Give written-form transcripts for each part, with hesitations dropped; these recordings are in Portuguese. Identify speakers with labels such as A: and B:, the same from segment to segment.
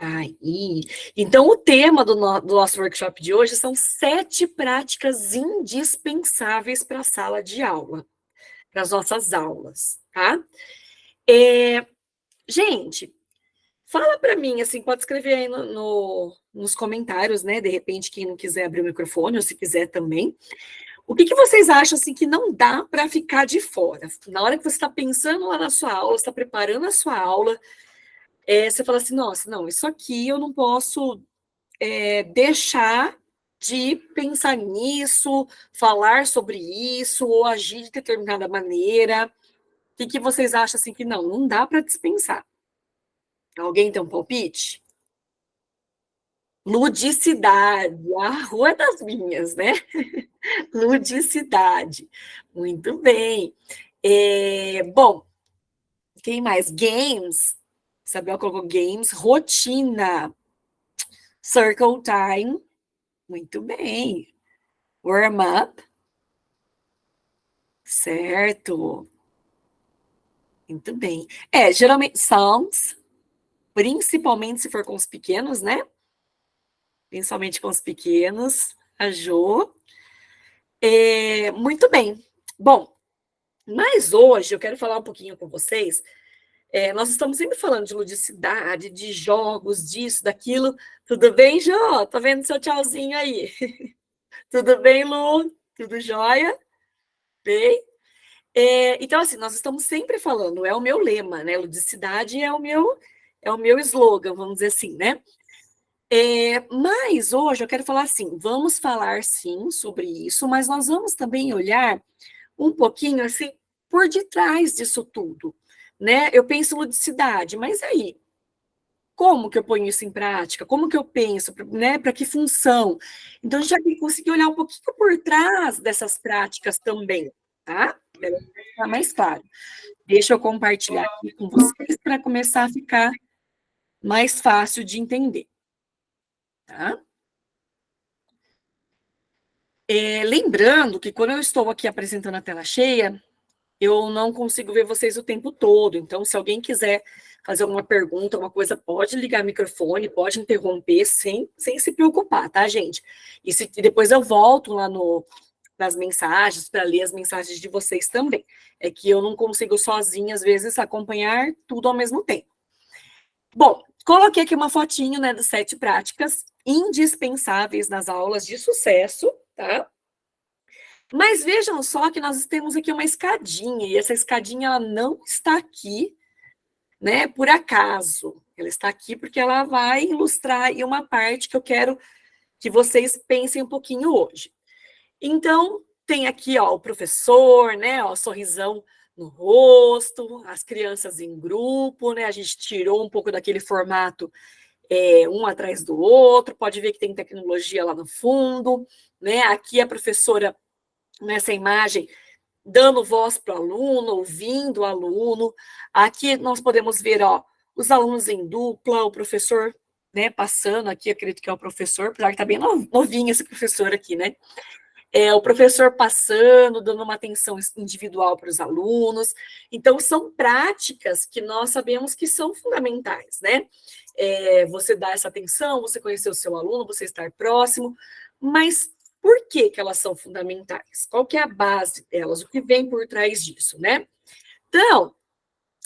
A: Aí. Então, o tema do nosso workshop de hoje são 7 práticas indispensáveis para a sala de aula, para as nossas aulas, tá? Gente, fala para mim, assim, pode escrever aí nos comentários, né? De repente, quem não quiser abrir o microfone, ou se quiser também. O que vocês acham, assim, que não dá para ficar de fora? Na hora que você está pensando lá na sua aula, está preparando a sua aula, você fala assim, nossa, não, isso aqui eu não posso deixar de pensar nisso, falar sobre isso, ou agir de determinada maneira. O que vocês acham, assim, que não dá para dispensar? Alguém tem um palpite? Ludicidade, a rua das minhas, né? Ludicidade. Muito bem. Bom, quem mais? Games. Isabel colocou games. Rotina. Circle time. Muito bem. Warm up. Certo. Muito bem. Geralmente sounds, principalmente se for com os pequenos, né? Principalmente com os pequenos. A Jo. Muito bem. Bom, mas hoje eu quero falar um pouquinho com vocês. Nós estamos sempre falando de ludicidade, de jogos, disso, daquilo. Tudo bem, Jô? Tô vendo seu tchauzinho aí. Tudo bem, Lu? Tudo jóia? Bem? Então, assim, nós estamos sempre falando, é o meu lema, né? Ludicidade é o meu slogan, vamos dizer assim, né? Mas hoje eu quero falar assim, vamos falar sim sobre isso, mas nós vamos também olhar um pouquinho assim por detrás disso tudo, né? Eu penso ludicidade, mas aí, como que eu ponho isso em prática? Como que eu penso, né? Para que função? Então, a gente vai conseguir olhar um pouquinho por trás dessas práticas também, tá? Para ficar mais claro. Deixa eu compartilhar aqui com vocês para começar a ficar mais fácil de entender, tá? Lembrando que quando eu estou aqui apresentando a tela cheia, eu não consigo ver vocês o tempo todo. Então, se alguém quiser fazer alguma pergunta, alguma coisa, pode ligar o microfone, pode interromper sem se preocupar, tá, gente? E depois eu volto lá nas mensagens, para ler as mensagens de vocês também. É que eu não consigo sozinha, às vezes, acompanhar tudo ao mesmo tempo. Bom, coloquei aqui uma fotinho, né, das 7 práticas indispensáveis nas aulas de sucesso, tá? Mas vejam só que nós temos aqui uma escadinha, e essa escadinha ela não está aqui, né, por acaso. Ela está aqui porque ela vai ilustrar aí uma parte que eu quero que vocês pensem um pouquinho hoje. Então, tem aqui, ó, o professor, né, ó, sorrisão no rosto, as crianças em grupo, né, a gente tirou um pouco daquele formato um atrás do outro, pode ver que tem tecnologia lá no fundo, né, aqui a professora nessa imagem, dando voz para o aluno, ouvindo o aluno. Aqui nós podemos ver, ó, os alunos em dupla, o professor, né, passando aqui, acredito que é o professor, apesar que está bem novinho esse professor aqui, né? O professor passando, dando uma atenção individual para os alunos. Então, são práticas que nós sabemos que são fundamentais, né? Você dar essa atenção, você conhecer o seu aluno, você estar próximo, mas por que elas são fundamentais? Qual que é a base delas? O que vem por trás disso, né? Então,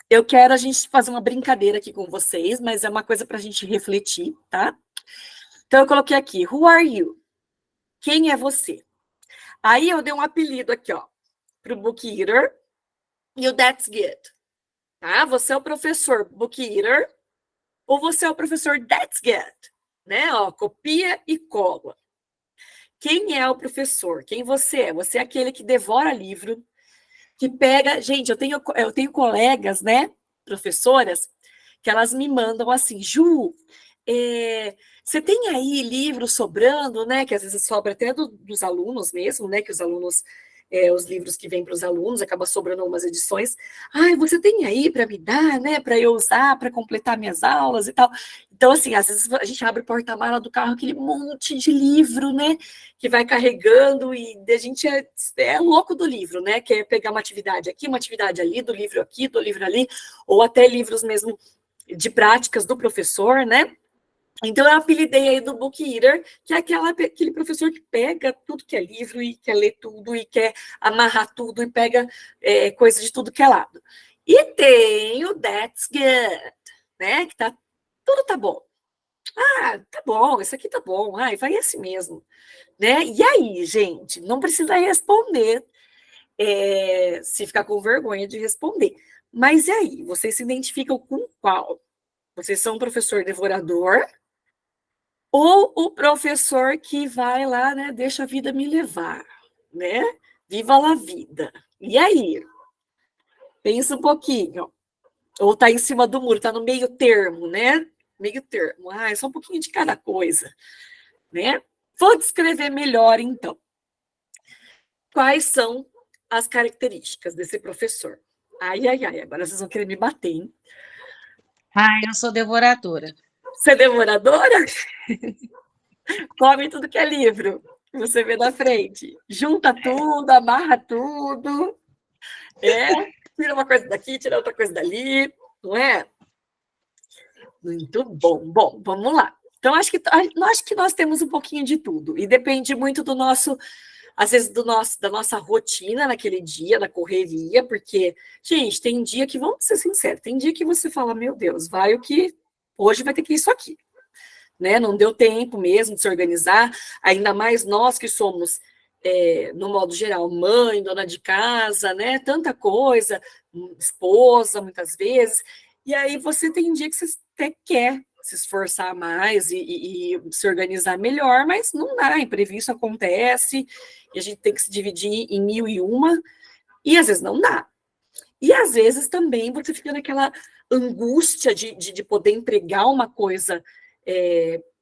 A: eu quero a gente fazer uma brincadeira aqui com vocês, mas é uma coisa para a gente refletir, tá? Então, eu coloquei aqui, who are you? Quem é você? Aí eu dei um apelido aqui, ó, para o Book Eater e o That's Good, tá? Você é o professor Book Eater ou você é o professor That's Good, né? Ó, copia e cola. Quem é o professor? Quem você é? Você é aquele que devora livro, que pega... Gente, eu tenho colegas, né, professoras, que elas me mandam assim, Ju, você tem aí livros sobrando, né, que às vezes sobra até dos alunos mesmo, né, que os alunos, os livros que vêm para os alunos, acaba sobrando algumas edições. Ai, você tem aí para me dar, né, para eu usar, para completar minhas aulas e tal. Então, assim, às vezes a gente abre o porta-mala do carro, aquele monte de livro, né, que vai carregando e a gente é louco do livro, né, quer pegar uma atividade aqui, uma atividade ali, do livro aqui, do livro ali, ou até livros mesmo de práticas do professor, né. Então, eu apelidei aí do book eater, que é aquele professor que pega tudo que é livro e quer ler tudo e quer amarrar tudo e pega coisa de tudo que é lado. E tem o That's Good, né? Que tudo tá bom. Ah, tá bom, isso aqui tá bom. Ai, vai assim mesmo, né? E aí, gente, não precisa responder se ficar com vergonha de responder. Mas e aí, vocês se identificam com qual? Vocês são um professor devorador ou o professor que vai lá, né, deixa a vida me levar, né? Viva la vida. E aí? Pensa um pouquinho. Ou tá em cima do muro, tá no meio termo, né? Meio termo. Ah, é só um pouquinho de cada coisa, né? Vou descrever melhor, então. Quais são as características desse professor? Ai, ai, ai, agora vocês vão querer me bater, hein?
B: Ai, eu sou devoradora.
A: Você é devoradora? Come tudo que é livro que você vê na frente. Junta tudo, amarra tudo. Tira uma coisa daqui, tira outra coisa dali, não é? Muito bom. Bom, vamos lá. Então, acho que nós temos um pouquinho de tudo. E depende muito do nosso, às vezes, da nossa rotina naquele dia, da correria, porque, gente, tem dia que, vamos ser sinceros, tem dia que você fala, meu Deus, vai o que hoje vai ter que ir isso aqui. Né? Não deu tempo mesmo de se organizar, ainda mais nós que somos, no modo geral, mãe, dona de casa, né? Tanta coisa, esposa, muitas vezes. E aí você tem um dia que você até quer se esforçar mais e se organizar melhor, mas não dá, imprevisto acontece, e a gente tem que se dividir em 1001, e às vezes não dá. E às vezes também você fica naquela angústia de poder entregar uma coisa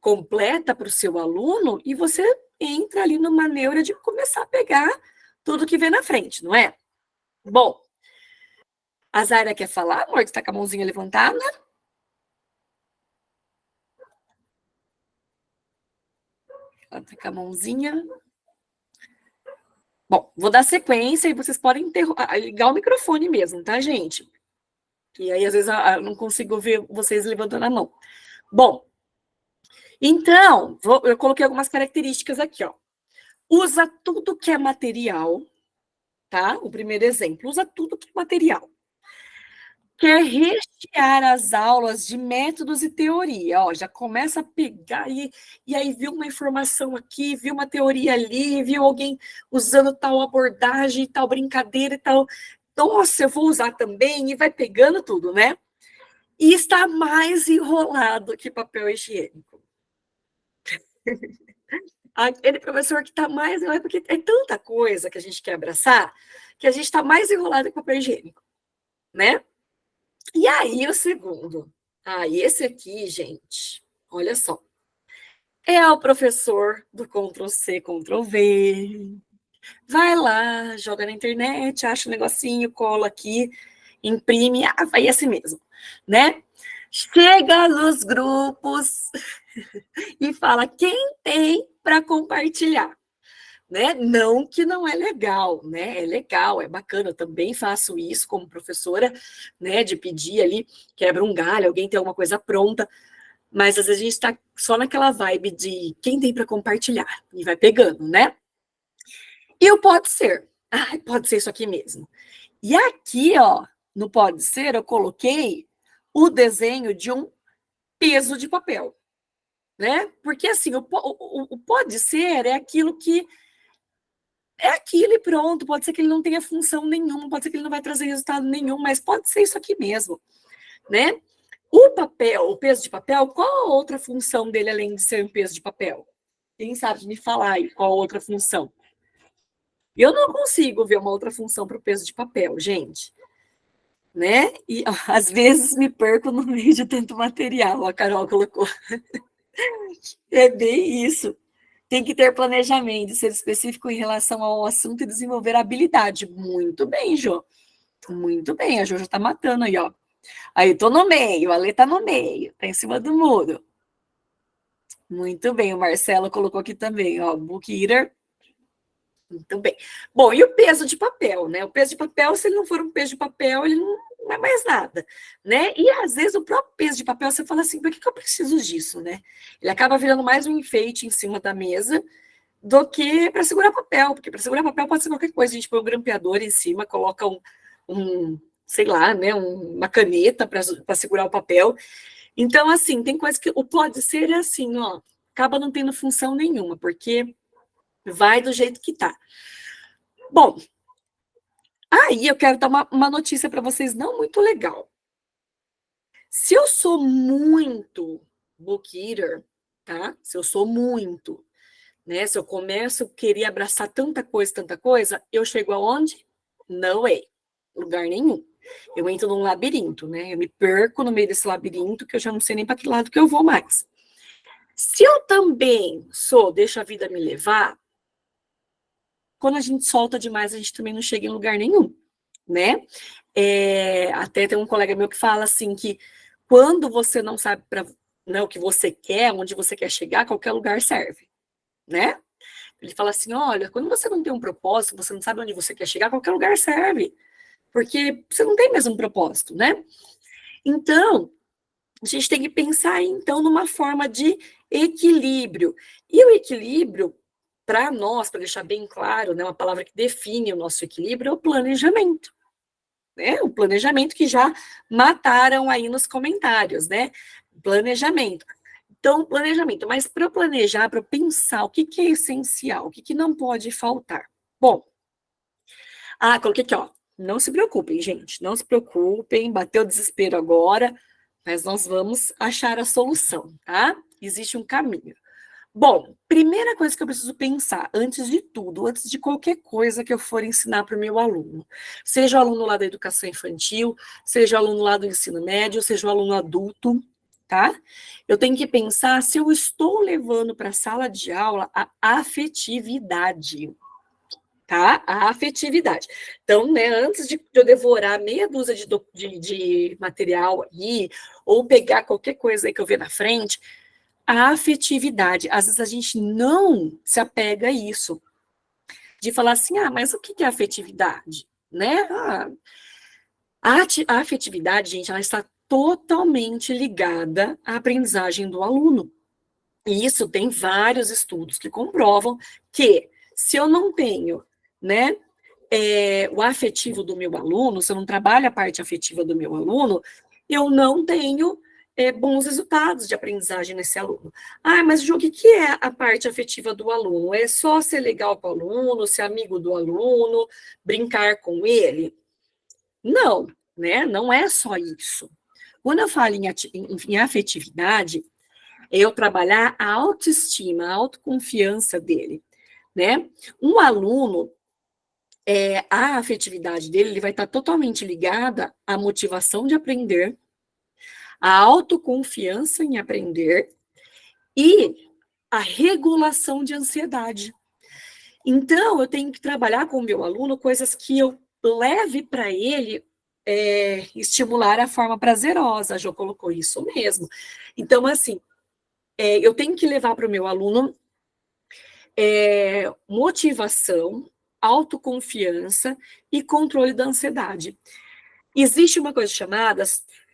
A: completa para o seu aluno e você entra ali numa neura de começar a pegar tudo que vem na frente, não é? Bom, a Zaira quer falar, amor? Você está com a mãozinha levantada? Ela está com a mãozinha. Bom, vou dar sequência e vocês podem ligar o microfone mesmo, tá, gente? E aí, às vezes, eu não consigo ver vocês levantando a mão. Bom, então, eu coloquei algumas características aqui, ó. Usa tudo que é material, tá? O primeiro exemplo, usa tudo que é material. Quer rechear as aulas de métodos e teoria, ó, já começa a pegar e aí viu uma informação aqui, viu uma teoria ali, viu alguém usando tal abordagem, tal brincadeira e tal. Nossa, eu vou usar também, e vai pegando tudo, né? E está mais enrolado que papel higiênico. Aquele professor que está mais enrolado, porque é tanta coisa que a gente quer abraçar, que a gente está mais enrolado que papel higiênico, né? E aí o segundo. Esse aqui, gente, olha só. É o professor do Ctrl+C, Ctrl+V. Vai lá, joga na internet, acha um negocinho, cola aqui, imprime, vai assim mesmo, né? Chega nos grupos e fala quem tem para compartilhar, né? Não que não é legal, né? É legal, é bacana. Eu também faço isso como professora, né? De pedir ali, quebra um galho, alguém tem alguma coisa pronta, mas às vezes a gente está só naquela vibe de quem tem para compartilhar e vai pegando, né? E o pode ser. Pode ser isso aqui mesmo. E aqui, ó, no pode ser, eu coloquei o desenho de um peso de papel, né? Porque assim, o pode ser é aquilo que é aquilo e pronto. Pode ser que ele não tenha função nenhuma, pode ser que ele não vai trazer resultado nenhum, mas pode ser isso aqui mesmo, né? O papel, o peso de papel, qual a outra função dele além de ser um peso de papel? Quem sabe me falar aí qual a outra função? Eu não consigo ver uma outra função para o peso de papel, gente. Né? E às vezes me perco no meio de tanto material, a Carol colocou. É bem isso. Tem que ter planejamento, ser específico em relação ao assunto e desenvolver habilidade. Muito bem, Jô. Muito bem, a Jô já está matando aí, ó. Aí, tô no meio, a Lê tá no meio, tá em cima do muro. Muito bem, o Marcelo colocou aqui também, ó, book eater. Muito bem. Bom, e o peso de papel, né? O peso de papel, se ele não for um peso de papel, ele não é mais nada, né? E às vezes o próprio peso de papel, você fala assim, por que eu preciso disso, né? Ele acaba virando mais um enfeite em cima da mesa do que para segurar papel, porque para segurar papel pode ser qualquer coisa, a gente põe um grampeador em cima, coloca sei lá, né, uma caneta para segurar o papel. Então, assim, tem coisa que o pode ser assim, ó, acaba não tendo função nenhuma, porque vai do jeito que tá. Bom, aí eu quero dar uma notícia para vocês não muito legal. Se eu sou muito book eater, tá? Se eu sou muito, né? Se eu começo a querer abraçar tanta coisa, eu chego aonde? No way, lugar nenhum. Eu entro num labirinto, né? Eu me perco no meio desse labirinto que eu já não sei nem para que lado que eu vou mais. Se eu também deixa a vida me levar, quando a gente solta demais, a gente também não chega em lugar nenhum, né? Até tem um colega meu que fala assim que quando você não sabe né, o que você quer, onde você quer chegar, qualquer lugar serve, né? Ele fala assim, olha, quando você não tem um propósito, você não sabe onde você quer chegar, qualquer lugar serve, porque você não tem mesmo um propósito, né? Então, a gente tem que pensar, então, numa forma de equilíbrio. E o equilíbrio, para nós, para deixar bem claro, né, uma palavra que define o nosso equilíbrio é o planejamento. Né? O planejamento que já mataram aí nos comentários, né? Planejamento. Então, planejamento. Mas para planejar, para pensar o que é essencial, o que não pode faltar. Bom, coloquei aqui, ó. Não se preocupem, gente. Não se preocupem. Bateu o desespero agora, mas nós vamos achar a solução, tá? Existe um caminho. Bom, primeira coisa que eu preciso pensar, antes de tudo, antes de qualquer coisa que eu for ensinar para o meu aluno, seja o aluno lá da educação infantil, seja o aluno lá do ensino médio, seja o aluno adulto, tá? Eu tenho que pensar se eu estou levando para a sala de aula a afetividade, tá? A afetividade. Então, né, antes de eu devorar meia dúzia de material aí, ou pegar qualquer coisa aí que eu ver na frente, a afetividade. Às vezes a gente não se apega a isso. De falar assim, mas o que é afetividade? Né? A afetividade, gente, ela está totalmente ligada à aprendizagem do aluno. E isso tem vários estudos que comprovam que se eu não tenho, né, o afetivo do meu aluno, se eu não trabalho a parte afetiva do meu aluno, eu não tenho bons resultados de aprendizagem nesse aluno. Mas, Ju, o que é a parte afetiva do aluno? É só ser legal com o aluno, ser amigo do aluno, brincar com ele? Não, né? Não é só isso. Quando eu falo em afetividade, é eu trabalhar a autoestima, a autoconfiança dele, né? Um aluno, a afetividade dele, ele vai estar totalmente ligada à motivação de aprender, à autoconfiança em aprender e à regulação de ansiedade. Então, eu tenho que trabalhar com o meu aluno coisas que eu leve para ele estimular a forma prazerosa. A Jo colocou isso mesmo. Então, assim, eu tenho que levar para o meu aluno motivação, autoconfiança e controle da ansiedade. Existe uma coisa chamada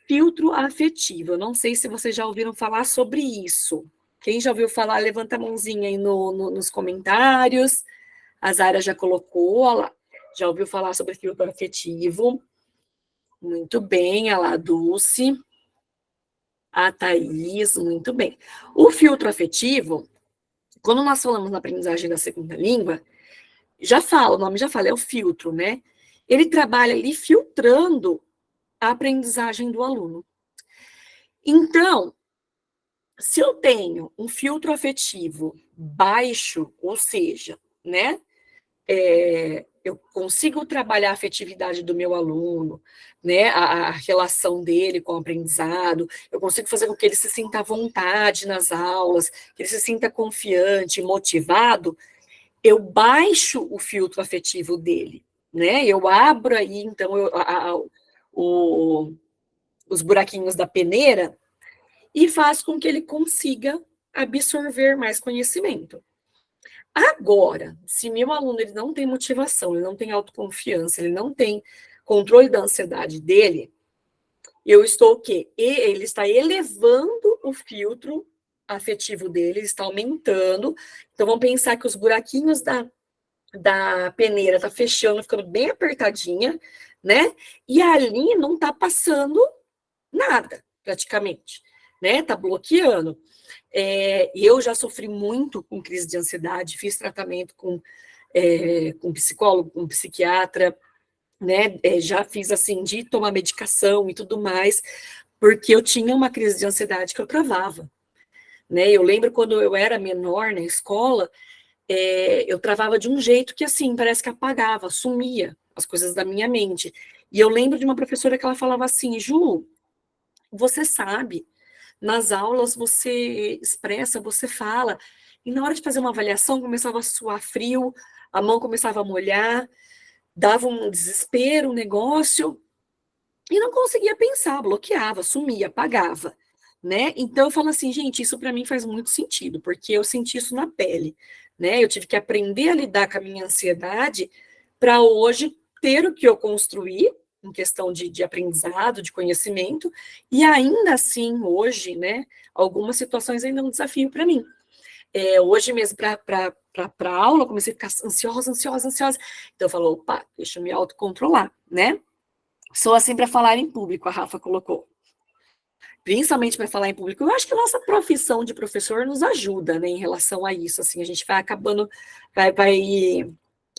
A: filtro afetivo. Eu não sei se vocês já ouviram falar sobre isso. Quem já ouviu falar, levanta a mãozinha aí nos comentários. A Zara já colocou, já ouviu falar sobre filtro afetivo. Muito bem, a Dulce. A Thaís, muito bem. O filtro afetivo, quando nós falamos na aprendizagem da segunda língua, o nome já fala, é o filtro, né? Ele trabalha ali filtrando a aprendizagem do aluno. Então, se eu tenho um filtro afetivo baixo, ou seja, né, eu consigo trabalhar a afetividade do meu aluno, né, a relação dele com o aprendizado, eu consigo fazer com que ele se sinta à vontade nas aulas, que ele se sinta confiante, motivado, eu baixo o filtro afetivo dele, né, eu abro aí, então, os buraquinhos da peneira e faço com que ele consiga absorver mais conhecimento. Agora, se meu aluno ele não tem motivação, ele não tem autoconfiança, ele não tem controle da ansiedade dele, eu estou o quê? Ele está elevando o filtro afetivo dele, ele está aumentando. Então, vamos pensar que os buraquinhos da peneira tá fechando, ficando bem apertadinha, né? E ali não tá passando nada, praticamente, né? Tá bloqueando. Eu já sofri muito com crise de ansiedade, fiz tratamento com psicólogo, com psiquiatra, né? Já fiz assim, de tomar medicação e tudo mais, porque eu tinha uma crise de ansiedade que eu travava, né? Eu lembro quando eu era menor na escola, eu travava de um jeito que, assim, parece que apagava, sumia as coisas da minha mente. E eu lembro de uma professora que ela falava assim, Ju, você sabe, nas aulas você expressa, você fala, e na hora de fazer uma avaliação começava a suar frio, a mão começava a molhar, dava um desespero, um negócio, e não conseguia pensar, bloqueava, sumia, apagava, né? Então eu falo assim, gente, isso para mim faz muito sentido, porque eu senti isso na pele, né? Eu tive que aprender a lidar com a minha ansiedade para hoje ter o que eu construí em questão de aprendizado, de conhecimento, e ainda assim, hoje, né, algumas situações ainda é um desafio para mim. Hoje mesmo, para a aula, eu comecei a ficar ansiosa, ansiosa, ansiosa. Então eu falo, opa, deixa eu me autocontrolar, né? Sou assim para falar em público, a Rafa colocou. Principalmente para falar em público. Eu acho que a nossa profissão de professor nos ajuda, né, em relação a isso. Assim, a gente vai acabando, vai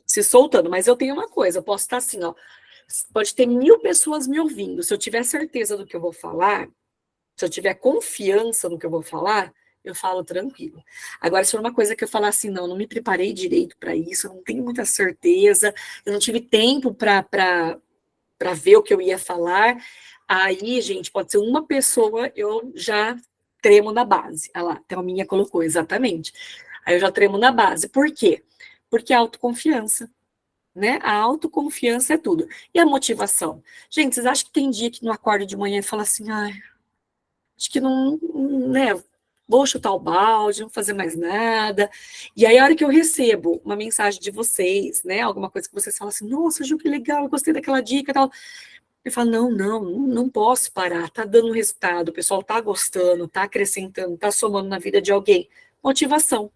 A: se soltando. Mas eu tenho uma coisa, eu posso estar assim, ó, pode ter 1000 pessoas me ouvindo. Se eu tiver certeza do que eu vou falar, se eu tiver confiança no que eu vou falar, eu falo tranquilo. Agora, se for uma coisa que eu falar assim, não me preparei direito para isso, eu não tenho muita certeza, eu não tive tempo para ver o que eu ia falar. Aí, gente, pode ser uma pessoa, eu já tremo na base. Olha lá, a Thelminha colocou, exatamente. Aí eu já tremo na base. Por quê? Porque a autoconfiança, né? A autoconfiança é tudo. E a motivação? Gente, vocês acham que tem dia que não acorda de manhã e fala assim, ai, acho que não, né? Vou chutar o balde, não fazer mais nada. E aí, a hora que eu recebo uma mensagem de vocês, né? Alguma coisa que vocês falam assim, nossa, Ju, que legal, eu gostei daquela dica e tal. Eu falo, não posso parar, tá dando resultado, o pessoal tá gostando, tá acrescentando, tá somando na vida de alguém. Motivação,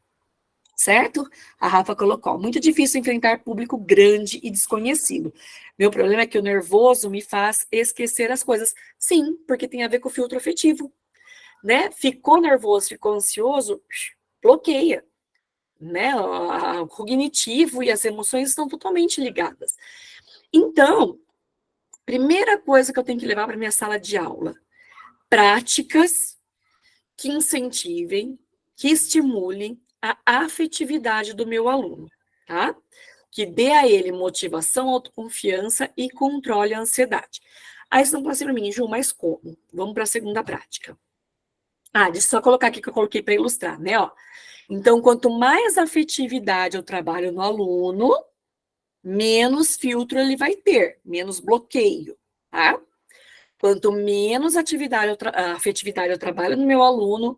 A: certo? A Rafa colocou, muito difícil enfrentar público grande e desconhecido. Meu problema é que o nervoso me faz esquecer as coisas. Sim, porque tem a ver com o filtro afetivo, né? Ficou nervoso, ficou ansioso, bloqueia, né? O cognitivo e as emoções estão totalmente ligadas. Então, primeira coisa que eu tenho que levar para minha sala de aula: práticas que incentivem, que estimulem a afetividade do meu aluno, tá? Que dê a ele motivação, autoconfiança e controle a ansiedade. Aí vocês vão falar assim para mim, Ju, mas como? Vamos para a segunda prática. Deixa eu só colocar aqui que eu coloquei para ilustrar, né? Ó. Então, quanto mais afetividade eu trabalho no aluno, menos filtro ele vai ter, menos bloqueio, tá? Quanto menos afetividade eu trabalho no meu aluno,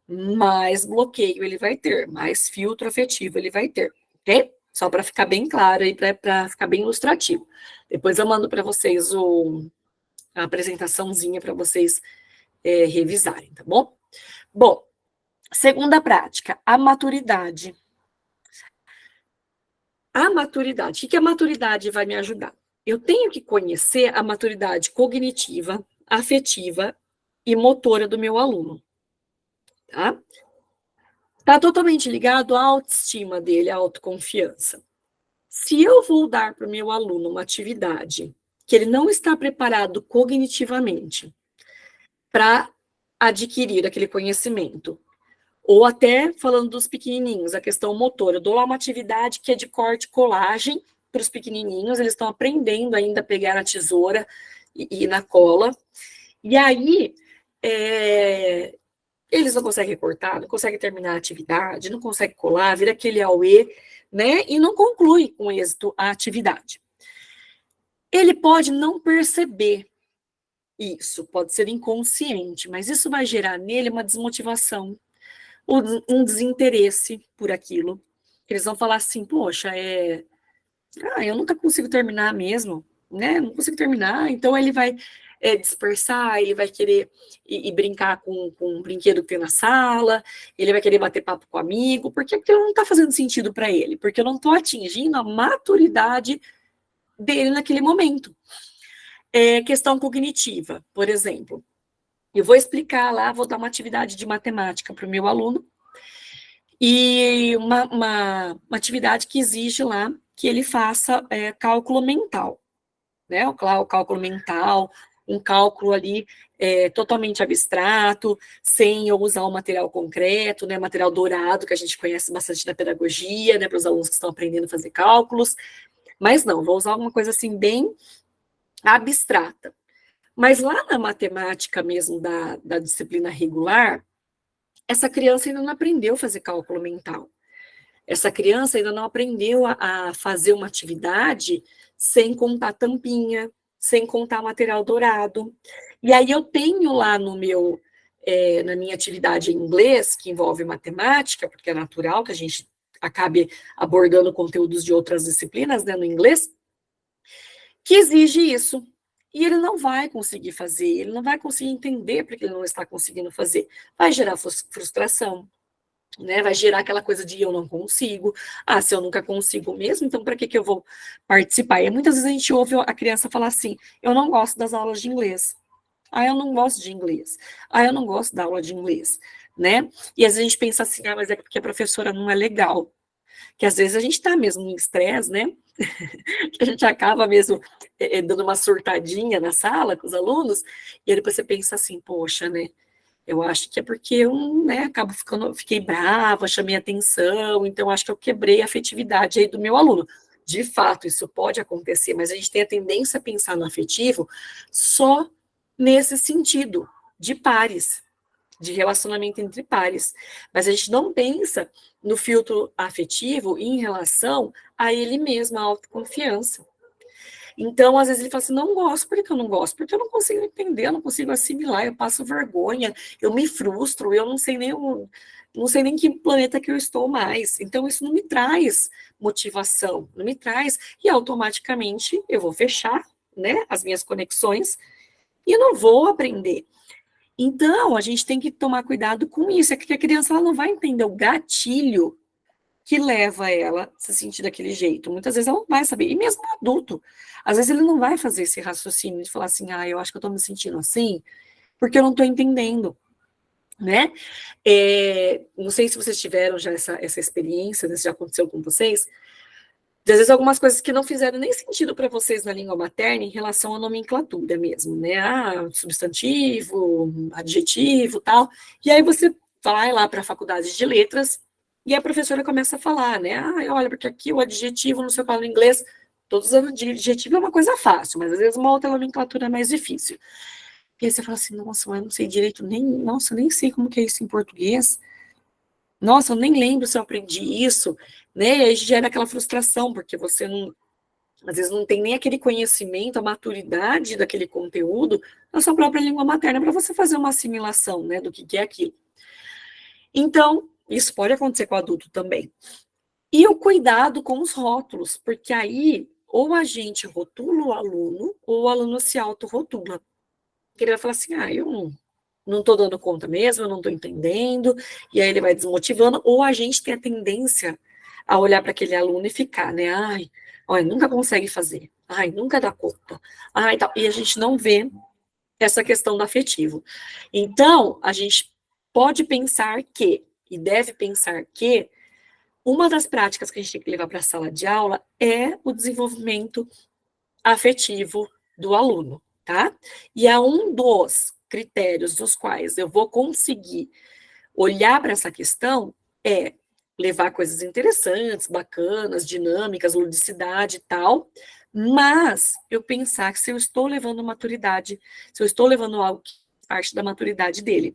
A: mais bloqueio ele vai ter, mais filtro afetivo ele vai ter, ok? Só para ficar bem claro aí, para ficar bem ilustrativo. Depois eu mando para vocês a apresentaçãozinha para vocês revisarem, tá bom? Bom, segunda prática, a maturidade. A maturidade. O que a maturidade vai me ajudar? Eu tenho que conhecer a maturidade cognitiva, afetiva e motora do meu aluno, tá? Está totalmente ligado à autoestima dele, à autoconfiança. Se eu vou dar para o meu aluno uma atividade que ele não está preparado cognitivamente para adquirir aquele conhecimento, ou até falando dos pequenininhos, a questão motora, eu dou lá uma atividade que é de corte e colagem para os pequenininhos, eles estão aprendendo ainda a pegar na tesoura e na cola, e aí eles não conseguem cortar, não conseguem terminar a atividade, não conseguem colar, vira aquele auê, né? E não conclui com êxito a atividade. Ele pode não perceber isso, pode ser inconsciente, mas isso vai gerar nele uma desmotivação, um desinteresse por aquilo. Eles vão falar assim, poxa, eu nunca consigo terminar mesmo, né? Não consigo terminar, então ele vai dispersar, ele vai querer ir brincar com um brinquedo que tem na sala, ele vai querer bater papo com o amigo, porque aquilo não está fazendo sentido para ele, porque eu não estou atingindo a maturidade dele naquele momento. Questão cognitiva, por exemplo. Eu vou explicar lá, vou dar uma atividade de matemática para o meu aluno, e uma atividade que exige lá que ele faça cálculo mental, né? O cálculo mental, um cálculo ali totalmente abstrato, sem eu usar um material concreto, né? Material dourado, que a gente conhece bastante da pedagogia, né? Para os alunos que estão aprendendo a fazer cálculos, mas não, vou usar alguma coisa assim bem abstrata. Mas lá na matemática mesmo da disciplina regular, essa criança ainda não aprendeu a fazer cálculo mental. Essa criança ainda não aprendeu a fazer uma atividade sem contar tampinha, sem contar material dourado. E aí eu tenho lá na minha atividade em inglês, que envolve matemática, porque é natural que a gente acabe abordando conteúdos de outras disciplinas, né, no inglês, que exige isso. E ele não vai conseguir fazer, ele não vai conseguir entender porque ele não está conseguindo fazer. Vai gerar frustração, né? Vai gerar aquela coisa de eu não consigo. Ah, se eu nunca consigo mesmo, então para que eu vou participar? E muitas vezes a gente ouve a criança falar assim: eu não gosto das aulas de inglês. Ah, eu não gosto de inglês. Ah, eu não gosto da aula de inglês, né? E às vezes a gente pensa assim: ah, mas é porque a professora não é legal. Que às vezes a gente está mesmo em estresse, né? Que a gente acaba mesmo dando uma surtadinha na sala com os alunos, e aí depois você pensa assim, poxa, né? Eu acho que é porque eu, né, fiquei brava, chamei atenção, então acho que eu quebrei a afetividade aí do meu aluno. De fato, isso pode acontecer, mas a gente tem a tendência a pensar no afetivo só nesse sentido, de pares, de relacionamento entre pares. Mas a gente não pensa no filtro afetivo em relação a ele mesmo, a autoconfiança. Então, às vezes ele fala assim, não gosto, por que eu não gosto? Porque eu não consigo entender, eu não consigo assimilar, eu passo vergonha, eu me frustro, eu não sei nem que planeta que eu estou mais. Então, isso não me traz motivação, não me traz, e automaticamente eu vou fechar, né, as minhas conexões e eu não vou aprender. Então, a gente tem que tomar cuidado com isso, é que a criança ela não vai entender o gatilho que leva ela a se sentir daquele jeito. Muitas vezes ela não vai saber, e mesmo o adulto, às vezes ele não vai fazer esse raciocínio de falar assim, ah, eu acho que eu estou me sentindo assim, porque eu não estou entendendo, né? Não sei se vocês tiveram já essa experiência, né, se já aconteceu com vocês, de, às vezes algumas coisas que não fizeram nem sentido para vocês na língua materna em relação à nomenclatura mesmo, né? Ah, substantivo, adjetivo, tal. E aí você vai lá para a faculdade de letras e a professora começa a falar, né? Ah, olha, porque aqui o adjetivo no seu no inglês, todos os adjetivos é uma coisa fácil, mas às vezes uma outra nomenclatura é mais difícil. E aí você fala assim, nossa, eu não sei direito nossa, eu nem sei como que é isso em português. Nossa, eu nem lembro se eu aprendi isso, né? E aí gera aquela frustração, porque você não, às vezes não tem nem aquele conhecimento, a maturidade daquele conteúdo na sua própria língua materna para você fazer uma assimilação, né, do que é aquilo. Então, isso pode acontecer com o adulto também. E o cuidado com os rótulos, porque aí ou a gente rotula o aluno, ou o aluno se autorrotula. Porque ele vai falar assim, ah, eu não estou dando conta mesmo, eu não estou entendendo, e aí ele vai desmotivando, ou a gente tem a tendência a olhar para aquele aluno e ficar, né, ai, olha, nunca consegue fazer, ai, nunca dá conta, ai, tal, e a gente não vê essa questão do afetivo. Então, a gente pode pensar que, e deve pensar que, uma das práticas que a gente tem que levar para a sala de aula é o desenvolvimento afetivo do aluno, tá? E é um dos critérios dos quais eu vou conseguir olhar para essa questão é levar coisas interessantes, bacanas, dinâmicas, ludicidade e tal, mas eu pensar que se eu estou levando maturidade, se eu estou levando algo que faz parte da maturidade dele.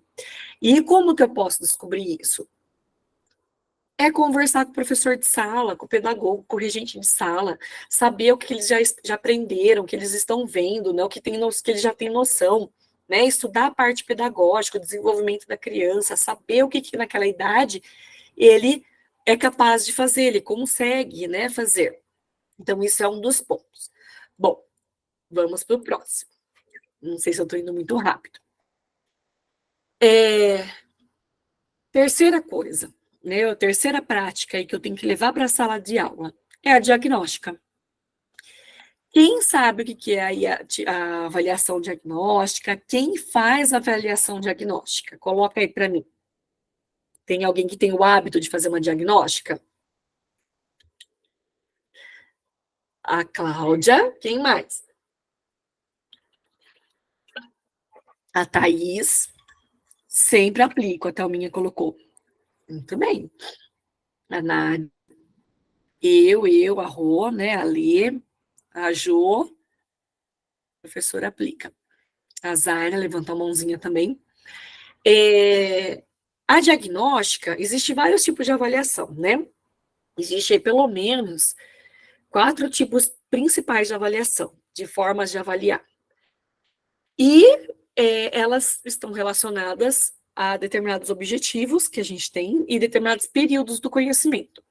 A: E como que eu posso descobrir isso? É conversar com o professor de sala, com o pedagogo, com o regente de sala, saber o que eles já aprenderam, o que eles estão vendo, né, o que, que eles já têm noção, né, estudar a parte pedagógica, o desenvolvimento da criança, saber o que naquela idade ele é capaz de fazer, ele consegue, né, fazer. Então, isso é um dos pontos. Bom, vamos para o próximo. Não sei se eu estou indo muito rápido. Terceira coisa, né? A terceira prática aí que eu tenho que levar para a sala de aula é a diagnóstica. Quem sabe o que é aí a avaliação diagnóstica? Quem faz a avaliação diagnóstica? Coloca aí para mim. Tem alguém que tem o hábito de fazer uma diagnóstica? A Cláudia. Quem mais? A Thaís. Sempre aplico, a Thelminha colocou. Muito bem. A Nádia. A Rô, né? A Lê, a Jo. A professora aplica. A Zaira levantou a mãozinha também. A diagnóstica, existe vários tipos de avaliação, né? Existe aí pelo menos 4 tipos principais de avaliação, de formas de avaliar. E elas estão relacionadas a determinados objetivos que a gente tem e determinados períodos do conhecimento.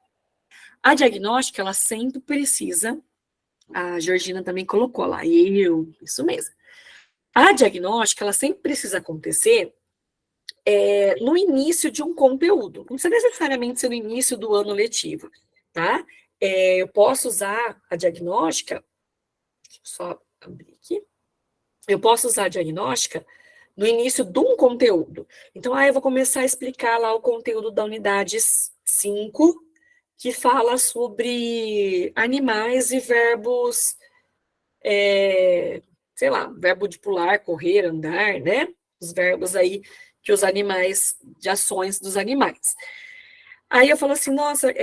A: A diagnóstica, ela sempre precisa, a Georgina também colocou lá, isso mesmo. A diagnóstica, ela sempre precisa acontecer no início de um conteúdo. Não precisa necessariamente ser no início do ano letivo, tá? Eu posso usar a diagnóstica, deixa eu só abrir aqui. Eu posso usar a diagnóstica no início de um conteúdo. Então, eu vou começar a explicar lá o conteúdo da unidade 5, que fala sobre animais e verbos, sei lá, verbo de pular, correr, andar, né? Os verbos aí que os animais, de ações dos animais. Aí eu falo assim, nossa,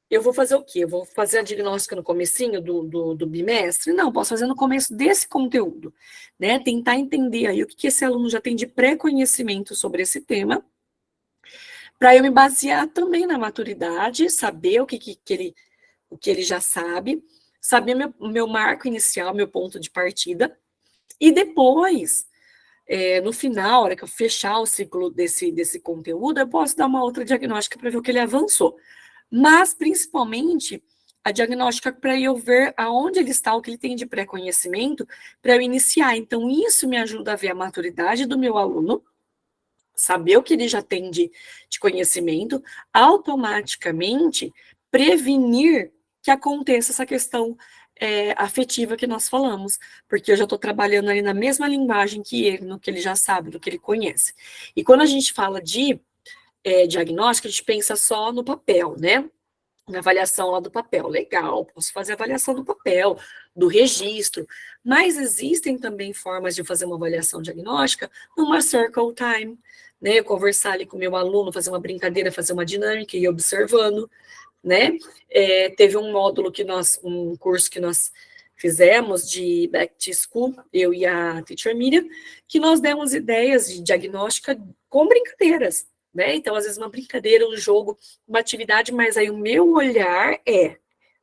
A: eu vou fazer o quê? Eu vou fazer a diagnóstica no comecinho do bimestre? Não, posso fazer no começo desse conteúdo, né? Tentar entender aí o que esse aluno já tem de pré-conhecimento sobre esse tema, para eu me basear também na maturidade, saber o que ele já sabe, saber meu marco inicial, meu ponto de partida, e depois, no final, na hora que eu fechar o ciclo desse conteúdo, eu posso dar uma outra diagnóstica para ver o que ele avançou. Mas, principalmente, a diagnóstica para eu ver aonde ele está, o que ele tem de pré-conhecimento, para eu iniciar. Então, isso me ajuda a ver a maturidade do meu aluno, saber o que ele já tem de conhecimento, automaticamente prevenir que aconteça essa questão afetiva que nós falamos, porque eu já estou trabalhando ali na mesma linguagem que ele, no que ele já sabe, no que ele conhece. E quando a gente fala de diagnóstico, a gente pensa só no papel, né? Na avaliação lá do papel. Legal, posso fazer avaliação do papel, do registro, mas existem também formas de fazer uma avaliação diagnóstica numa circle time, né? Eu conversar ali com o meu aluno, fazer uma brincadeira, fazer uma dinâmica e ir observando, né? Teve um módulo um curso que nós fizemos de Back to School, eu e a Teacher Miriam, que nós demos ideias de diagnóstica com brincadeiras, né? Então, às vezes, uma brincadeira, um jogo, uma atividade, mas aí o meu olhar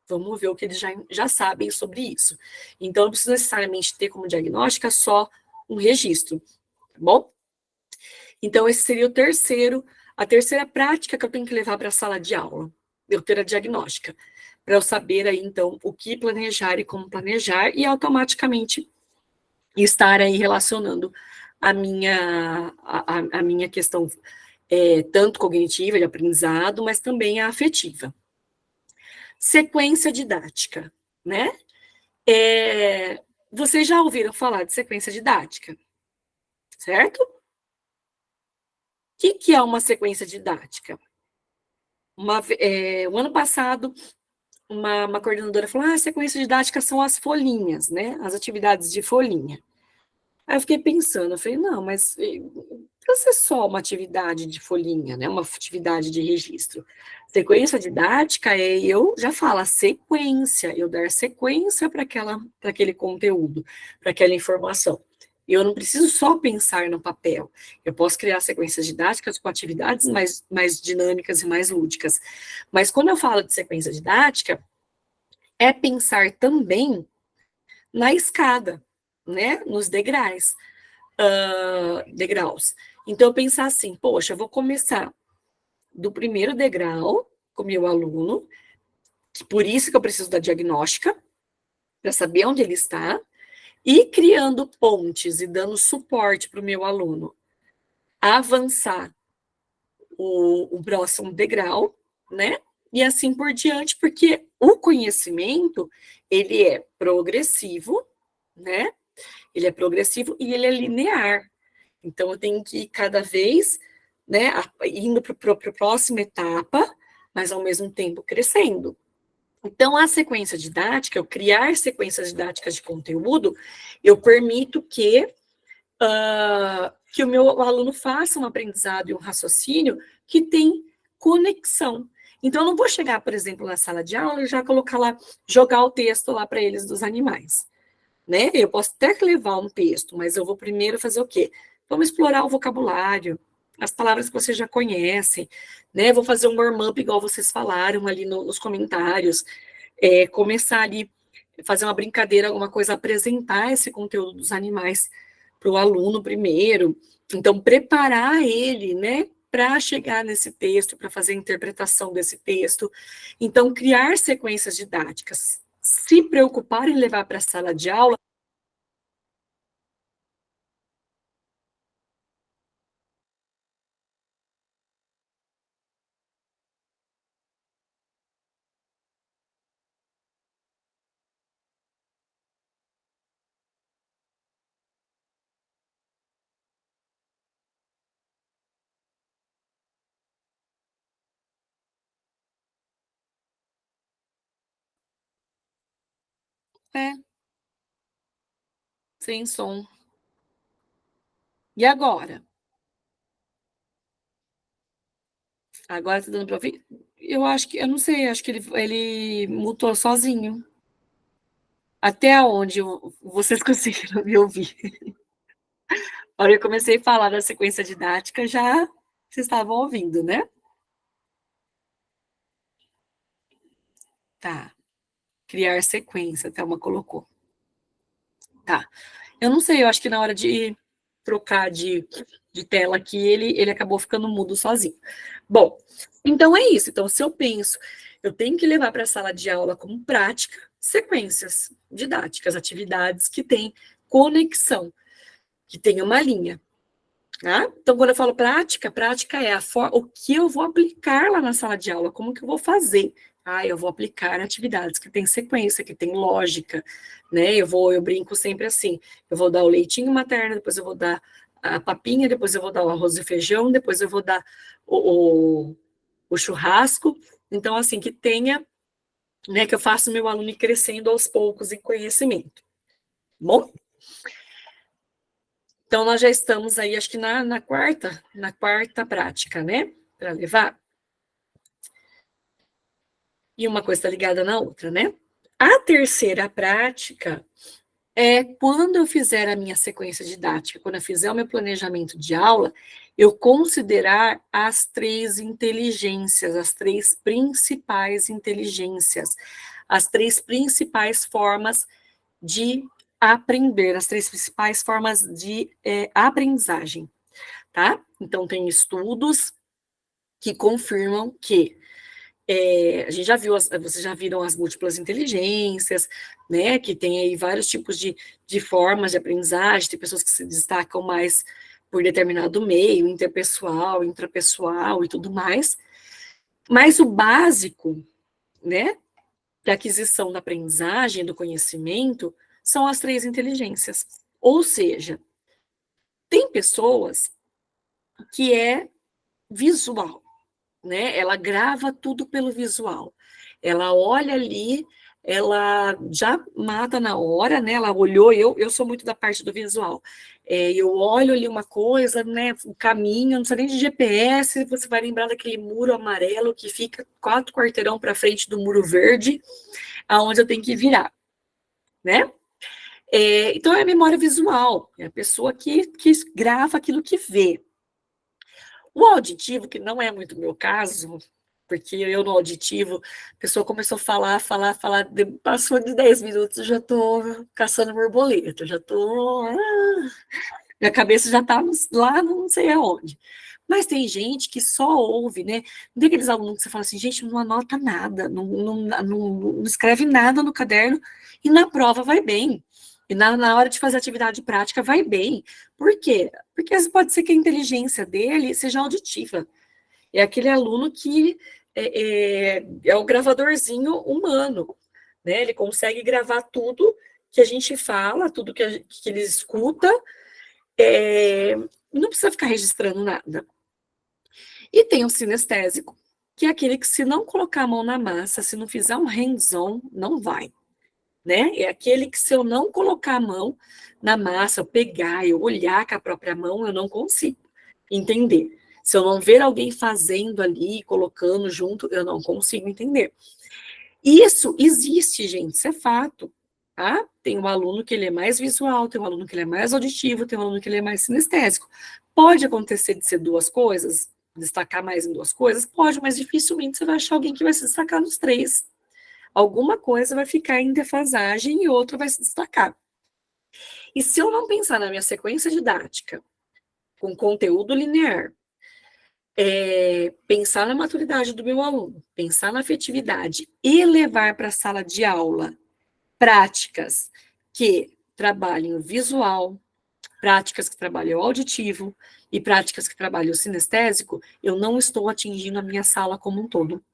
A: vamos ver o que eles já sabem sobre isso. Então, não precisa necessariamente ter como diagnóstica só um registro, tá bom? Então, esse seria a terceira prática que eu tenho que levar para a sala de aula, eu ter a diagnóstica, para eu saber aí, então, o que planejar e como planejar, e automaticamente estar aí relacionando a minha questão tanto cognitiva, de aprendizado, mas também a afetiva. Sequência didática, né? Vocês já ouviram falar de sequência didática, certo? O que é uma sequência didática? O ano passado, uma coordenadora falou, sequência didática são as folhinhas, né? As atividades de folhinha. Aí eu fiquei pensando, eu falei, não, mas não ser só uma atividade de folhinha, né? Uma atividade de registro. Sequência didática eu já falo, a sequência, eu dar sequência para aquele conteúdo, para aquela informação. Eu não preciso só pensar no papel. Eu posso criar sequências didáticas com atividades mais dinâmicas e mais lúdicas. Mas quando eu falo de sequência didática, é pensar também na escada, né? Nos degraus. Então, eu pensar assim, poxa, eu vou começar do primeiro degrau com o meu aluno, por isso que eu preciso da diagnóstica, para saber onde ele está. e criando pontes e dando suporte para o meu aluno avançar o próximo degrau, né? E assim por diante, porque o conhecimento, ele é progressivo, né? Ele é progressivo e ele é linear. Então, eu tenho que ir cada vez, né, indo para a próxima etapa, mas ao mesmo tempo crescendo. Então, a sequência didática, eu criar sequências didáticas de conteúdo, eu permito que o meu aluno faça um aprendizado e um raciocínio que tem conexão. Então, eu não vou chegar, por exemplo, na sala de aula e já colocar lá, jogar o texto lá para eles dos animais, né? Eu posso até levar um texto, mas eu vou primeiro fazer o quê? Vamos explorar o vocabulário, as palavras que vocês já conhecem, né? Vou fazer um warm-up, igual vocês falaram ali nos comentários, começar ali, fazer uma brincadeira, alguma coisa, apresentar esse conteúdo dos animais para o aluno primeiro. Então, preparar ele, né, para chegar nesse texto, para fazer a interpretação desse texto. Então, criar sequências didáticas. Se preocupar em levar para a sala de aula. É, sem som. E agora? Agora tá dando para ouvir? Eu acho que, eu não sei, acho que ele mutou sozinho. Até onde vocês conseguiram me ouvir? A hora que eu comecei a falar da sequência didática, já vocês estavam ouvindo, né? Tá. Criar sequência, a Thelma colocou. Tá. Eu não sei, eu acho que na hora de trocar de tela aqui, ele acabou ficando mudo sozinho. Bom, então é isso. Então, se eu penso, eu tenho que levar para a sala de aula como prática sequências didáticas, atividades que têm conexão, que tem uma linha. Tá? Então, quando eu falo prática, prática é o que eu vou aplicar lá na sala de aula, como que eu vou fazer. Eu vou aplicar atividades que têm sequência, que têm lógica, né? Eu brinco sempre assim, eu vou dar o leitinho materno, depois eu vou dar a papinha, depois eu vou dar o arroz e feijão, depois eu vou dar o churrasco. Então, assim, que tenha, né, que eu faça o meu aluno ir crescendo aos poucos em conhecimento. Bom? Então, nós já estamos aí, acho que na quarta prática, né? Para levar. E uma coisa está ligada na outra, né? A terceira prática é quando eu fizer a minha sequência didática, quando eu fizer o meu planejamento de aula, eu considerar as três inteligências, as três principais inteligências, as três principais formas de aprender, as três principais formas de aprendizagem, tá? Então, tem estudos que confirmam que a gente já viu, vocês já viram as múltiplas inteligências, né? Que tem aí vários tipos de formas de aprendizagem, tem pessoas que se destacam mais por determinado meio, interpessoal, intrapessoal e tudo mais. Mas o básico, né? Da aquisição da aprendizagem, do conhecimento, são as três inteligências. Ou seja, tem pessoas que é visual, né? Ela grava tudo pelo visual. Ela olha ali, ela já mata na hora, né? Ela olhou, eu sou muito da parte do visual. Eu olho ali uma coisa, né? O caminho, não precisa nem de GPS, você vai lembrar daquele muro amarelo que fica 4 quarteirão para frente do muro verde, aonde eu tenho que virar, né? Então é a memória visual, é a pessoa que grava aquilo que vê. O auditivo, que não é muito o meu caso, porque eu no auditivo, a pessoa começou a falar, passou de 10 minutos, eu já estou caçando borboleta, já estou. Minha cabeça já está lá, não sei aonde. Mas tem gente que só ouve, né? Tem aqueles alunos que você fala assim, gente, não anota nada, não escreve nada no caderno e na prova vai bem. E na hora de fazer atividade prática vai bem. Por quê? Porque pode ser que a inteligência dele seja auditiva. É aquele aluno que é o gravadorzinho humano, né? Ele consegue gravar tudo que a gente fala, tudo que ele escuta, não precisa ficar registrando nada. E tem o sinestésico, que é aquele que, se não colocar a mão na massa, se não fizer um hands-on, não vai. Né? É aquele que, se eu não colocar a mão na massa, eu pegar, eu olhar com a própria mão, eu não consigo entender. Se eu não ver alguém fazendo ali, colocando junto, eu não consigo entender. Isso existe, gente, isso é fato. Tá? Tem um aluno que ele é mais visual, tem um aluno que ele é mais auditivo, tem um aluno que ele é mais sinestésico. Pode acontecer de ser duas coisas, destacar mais em duas coisas? Pode, mas dificilmente você vai achar alguém que vai se destacar nos três. Alguma coisa vai ficar em defasagem e outra vai se destacar. E se eu não pensar na minha sequência didática, com conteúdo linear, pensar na maturidade do meu aluno, pensar na afetividade e levar para a sala de aula práticas que trabalhem o visual, práticas que trabalhem o auditivo e práticas que trabalhem o sinestésico, eu não estou atingindo a minha sala como um todo.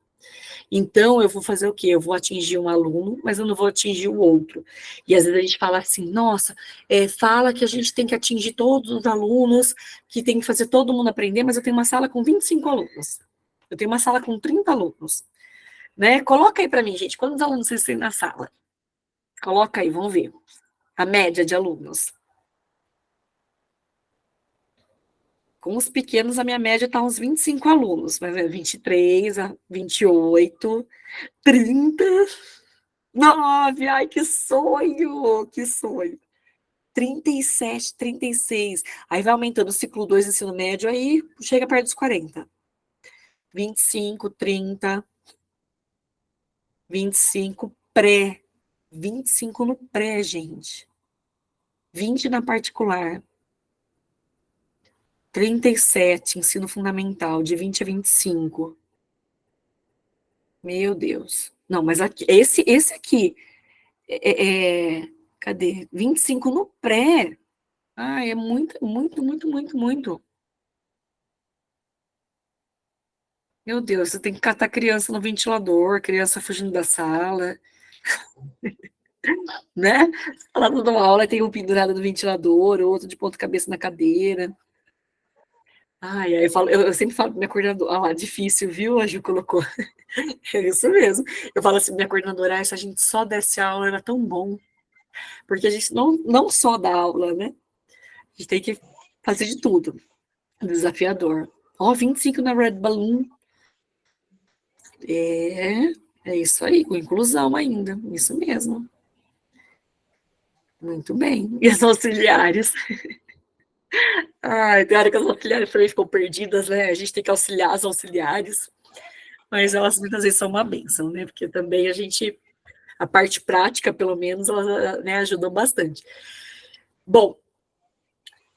A: Então, eu vou fazer o quê? Eu vou atingir um aluno, mas eu não vou atingir o outro. E às vezes a gente fala assim, nossa, fala que a gente tem que atingir todos os alunos, que tem que fazer todo mundo aprender, mas eu tenho uma sala com 25 alunos. Eu tenho uma sala com 30 alunos. Né? Coloca aí para mim, gente, quantos alunos vocês têm na sala? Coloca aí, vamos ver. A média de alunos. Com os pequenos, a minha média está uns 25 alunos, mas 23, 28, 30, 9, ai, que sonho, que sonho. 37, 36, aí vai aumentando o ciclo 2 ensino médio, aí chega perto dos 40. 25, 30, 25 pré, 25 no pré, gente. 20 na particular. 37, ensino fundamental, de 20 a 25. Meu Deus. Não, mas aqui, esse aqui, cadê? 25 no pré. Ah, é muito, muito, muito, muito, muito. Meu Deus, você tem que catar criança no ventilador, criança fugindo da sala, né? Lá dando uma aula, tem um pendurado no ventilador, outro de ponta cabeça na cadeira. Ai, aí eu sempre falo pra minha coordenadora, lá, difícil, viu? A Ju colocou. É isso mesmo. Eu falo assim, minha coordenadora, se a gente só desse aula, era tão bom. Porque a gente não só dá aula, né? A gente tem que fazer de tudo. Desafiador. Ó, 25 na Red Balloon. É isso aí, com inclusão ainda. Isso mesmo. Muito bem. E as auxiliares? Ai, tem hora que as auxiliares também ficam perdidas, né? A gente tem que auxiliar as auxiliares. Mas elas muitas vezes são uma bênção, né? Porque também a parte prática, pelo menos, elas, né, ajudam bastante. Bom,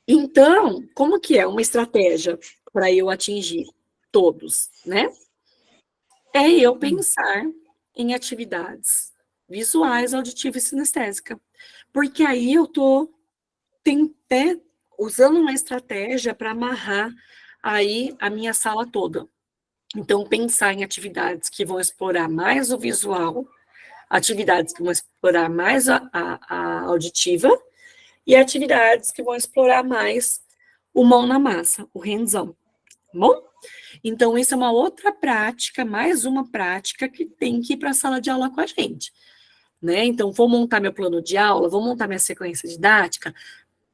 A: então, como que é uma estratégia para eu atingir todos, né? É eu pensar em atividades visuais, auditiva e sinestésica. Porque aí eu estou usando uma estratégia para amarrar aí a minha sala toda. Então, pensar em atividades que vão explorar mais o visual, atividades que vão explorar mais a auditiva e atividades que vão explorar mais o mão na massa, o hands-on. Bom? Então, isso é uma outra prática, mais uma prática que tem que ir para a sala de aula com a gente. Né? Então, vou montar meu plano de aula, vou montar minha sequência didática,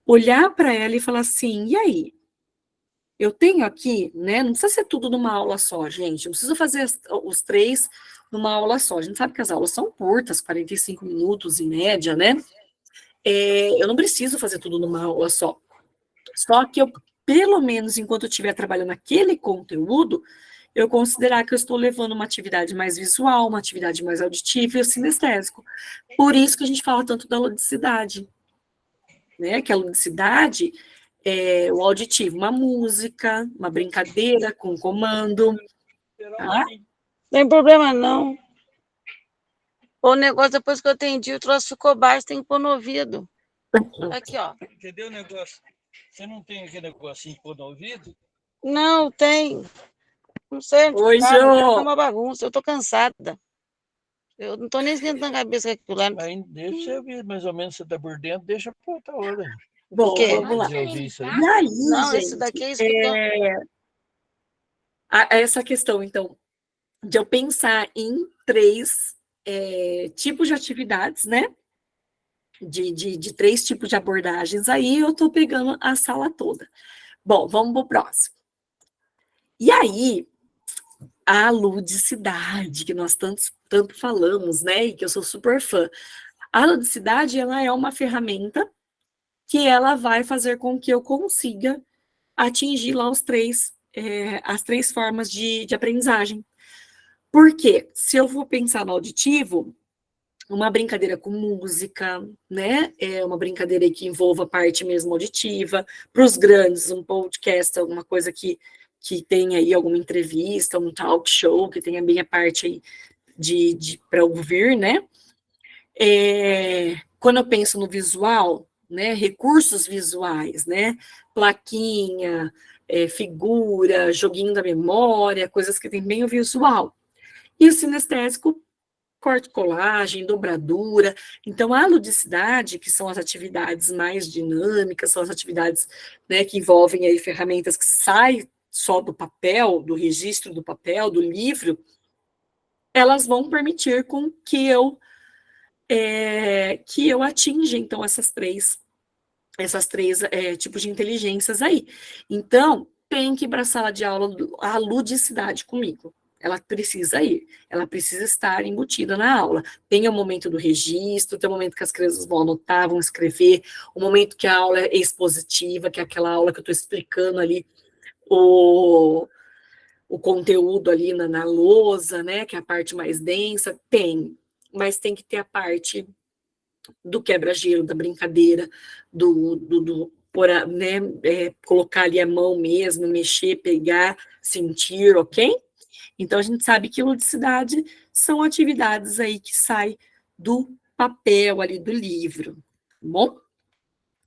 A: olhar para ela e falar assim, e aí? Eu tenho aqui, né? Não precisa ser tudo numa aula só, gente. Não precisa fazer os três numa aula só. A gente sabe que as aulas são curtas, 45 minutos em média, né? Eu não preciso fazer tudo numa aula só. Só que eu, pelo menos, enquanto eu estiver trabalhando aquele conteúdo, eu considerar que eu estou levando uma atividade mais visual, uma atividade mais auditiva e o sinestésico. Por isso que a gente fala tanto da ludicidade, né? Que a ludicidade é o auditivo, uma música, uma brincadeira com comando. Tá?
B: Não tem problema, não. O negócio, depois que eu atendi, o troço ficou baixo, tem que pôr no ouvido. Aqui, ó.
C: Entendeu o negócio? Você não tem aquele negocinho pôr no ouvido?
B: Não, tem. Não sei onde
A: Oi,
B: tá, mas tá
A: Jô.
B: uma bagunça. Eu tô cansada. Eu não tô nem esquentando a cabeça com aquilo lá.
C: Aí deixa eu ver mais ou menos se tá por dentro, deixa pra outra hora.
B: O
A: Bom,
B: quê?
A: vamos lá.
C: Você ouvir isso aí?
A: E aí,
B: Não, esse daqui
A: gente,
B: escutou.
A: essa questão, então, de eu pensar em três tipos de atividades, né? De três tipos de abordagens, aí eu tô pegando a sala toda. Bom, vamos pro próximo. E aí, a ludicidade, que nós tanto falamos, né? E que eu sou super fã. A ludicidade, ela é uma ferramenta que ela vai fazer com que eu consiga atingir lá as três formas de aprendizagem. Por quê? Se eu for pensar no auditivo, uma brincadeira com música, né? É uma brincadeira que envolva a parte mesmo auditiva. Para os grandes, um podcast, alguma coisa que tenha aí alguma entrevista, um talk show, que tenha bem a parte aí para ouvir, né? Quando eu penso no visual, né? Recursos visuais, né? Plaquinha, figura, joguinho da memória, coisas que tem bem o visual. E o sinestésico, corte, colagem, dobradura. Então, a ludicidade, que são as atividades mais dinâmicas, são as atividades, né, que envolvem aí ferramentas que saem só do papel, do registro do papel, do livro, elas vão permitir com que eu atinja, então, essas três tipos de inteligências aí. Então, tem que ir para a sala de aula a ludicidade comigo. Ela precisa ir, ela precisa estar embutida na aula. Tem o momento do registro, tem o momento que as crianças vão anotar, vão escrever, o momento que a aula é expositiva, que é aquela aula que eu estou explicando ali o conteúdo ali na lousa, né, que é a parte mais densa, mas tem que ter a parte do quebra-gelo, da brincadeira, né, colocar ali a mão mesmo, mexer, pegar, sentir, ok? Então, a gente sabe que ludicidade são atividades aí que saem do papel ali do livro, tá bom?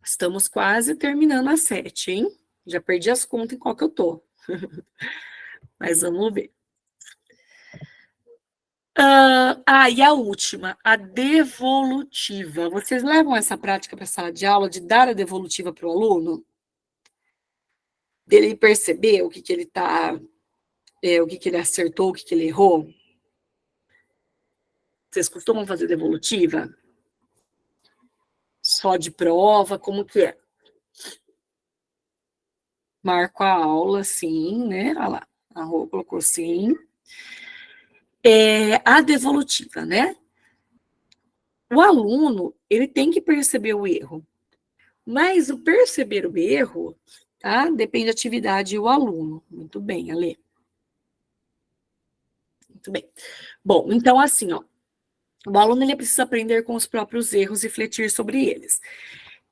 A: Estamos quase terminando a 7, hein? Já perdi as contas em qual que eu tô. Mas vamos ver. E a última, a devolutiva. Vocês levam essa prática para a sala de aula de dar a devolutiva para o aluno? Dele perceber o que ele tá, o que ele acertou, o que ele errou? Vocês costumam fazer devolutiva? Só de prova, como que é? Marco a aula, sim, né? Olha lá, a Rô colocou sim. A devolutiva, né? O aluno, ele tem que perceber o erro. Mas o perceber o erro, tá? Depende da atividade e o aluno. Muito bem, Ale. Muito bem. Bom, então assim, ó. O aluno, ele precisa aprender com os próprios erros e refletir sobre eles.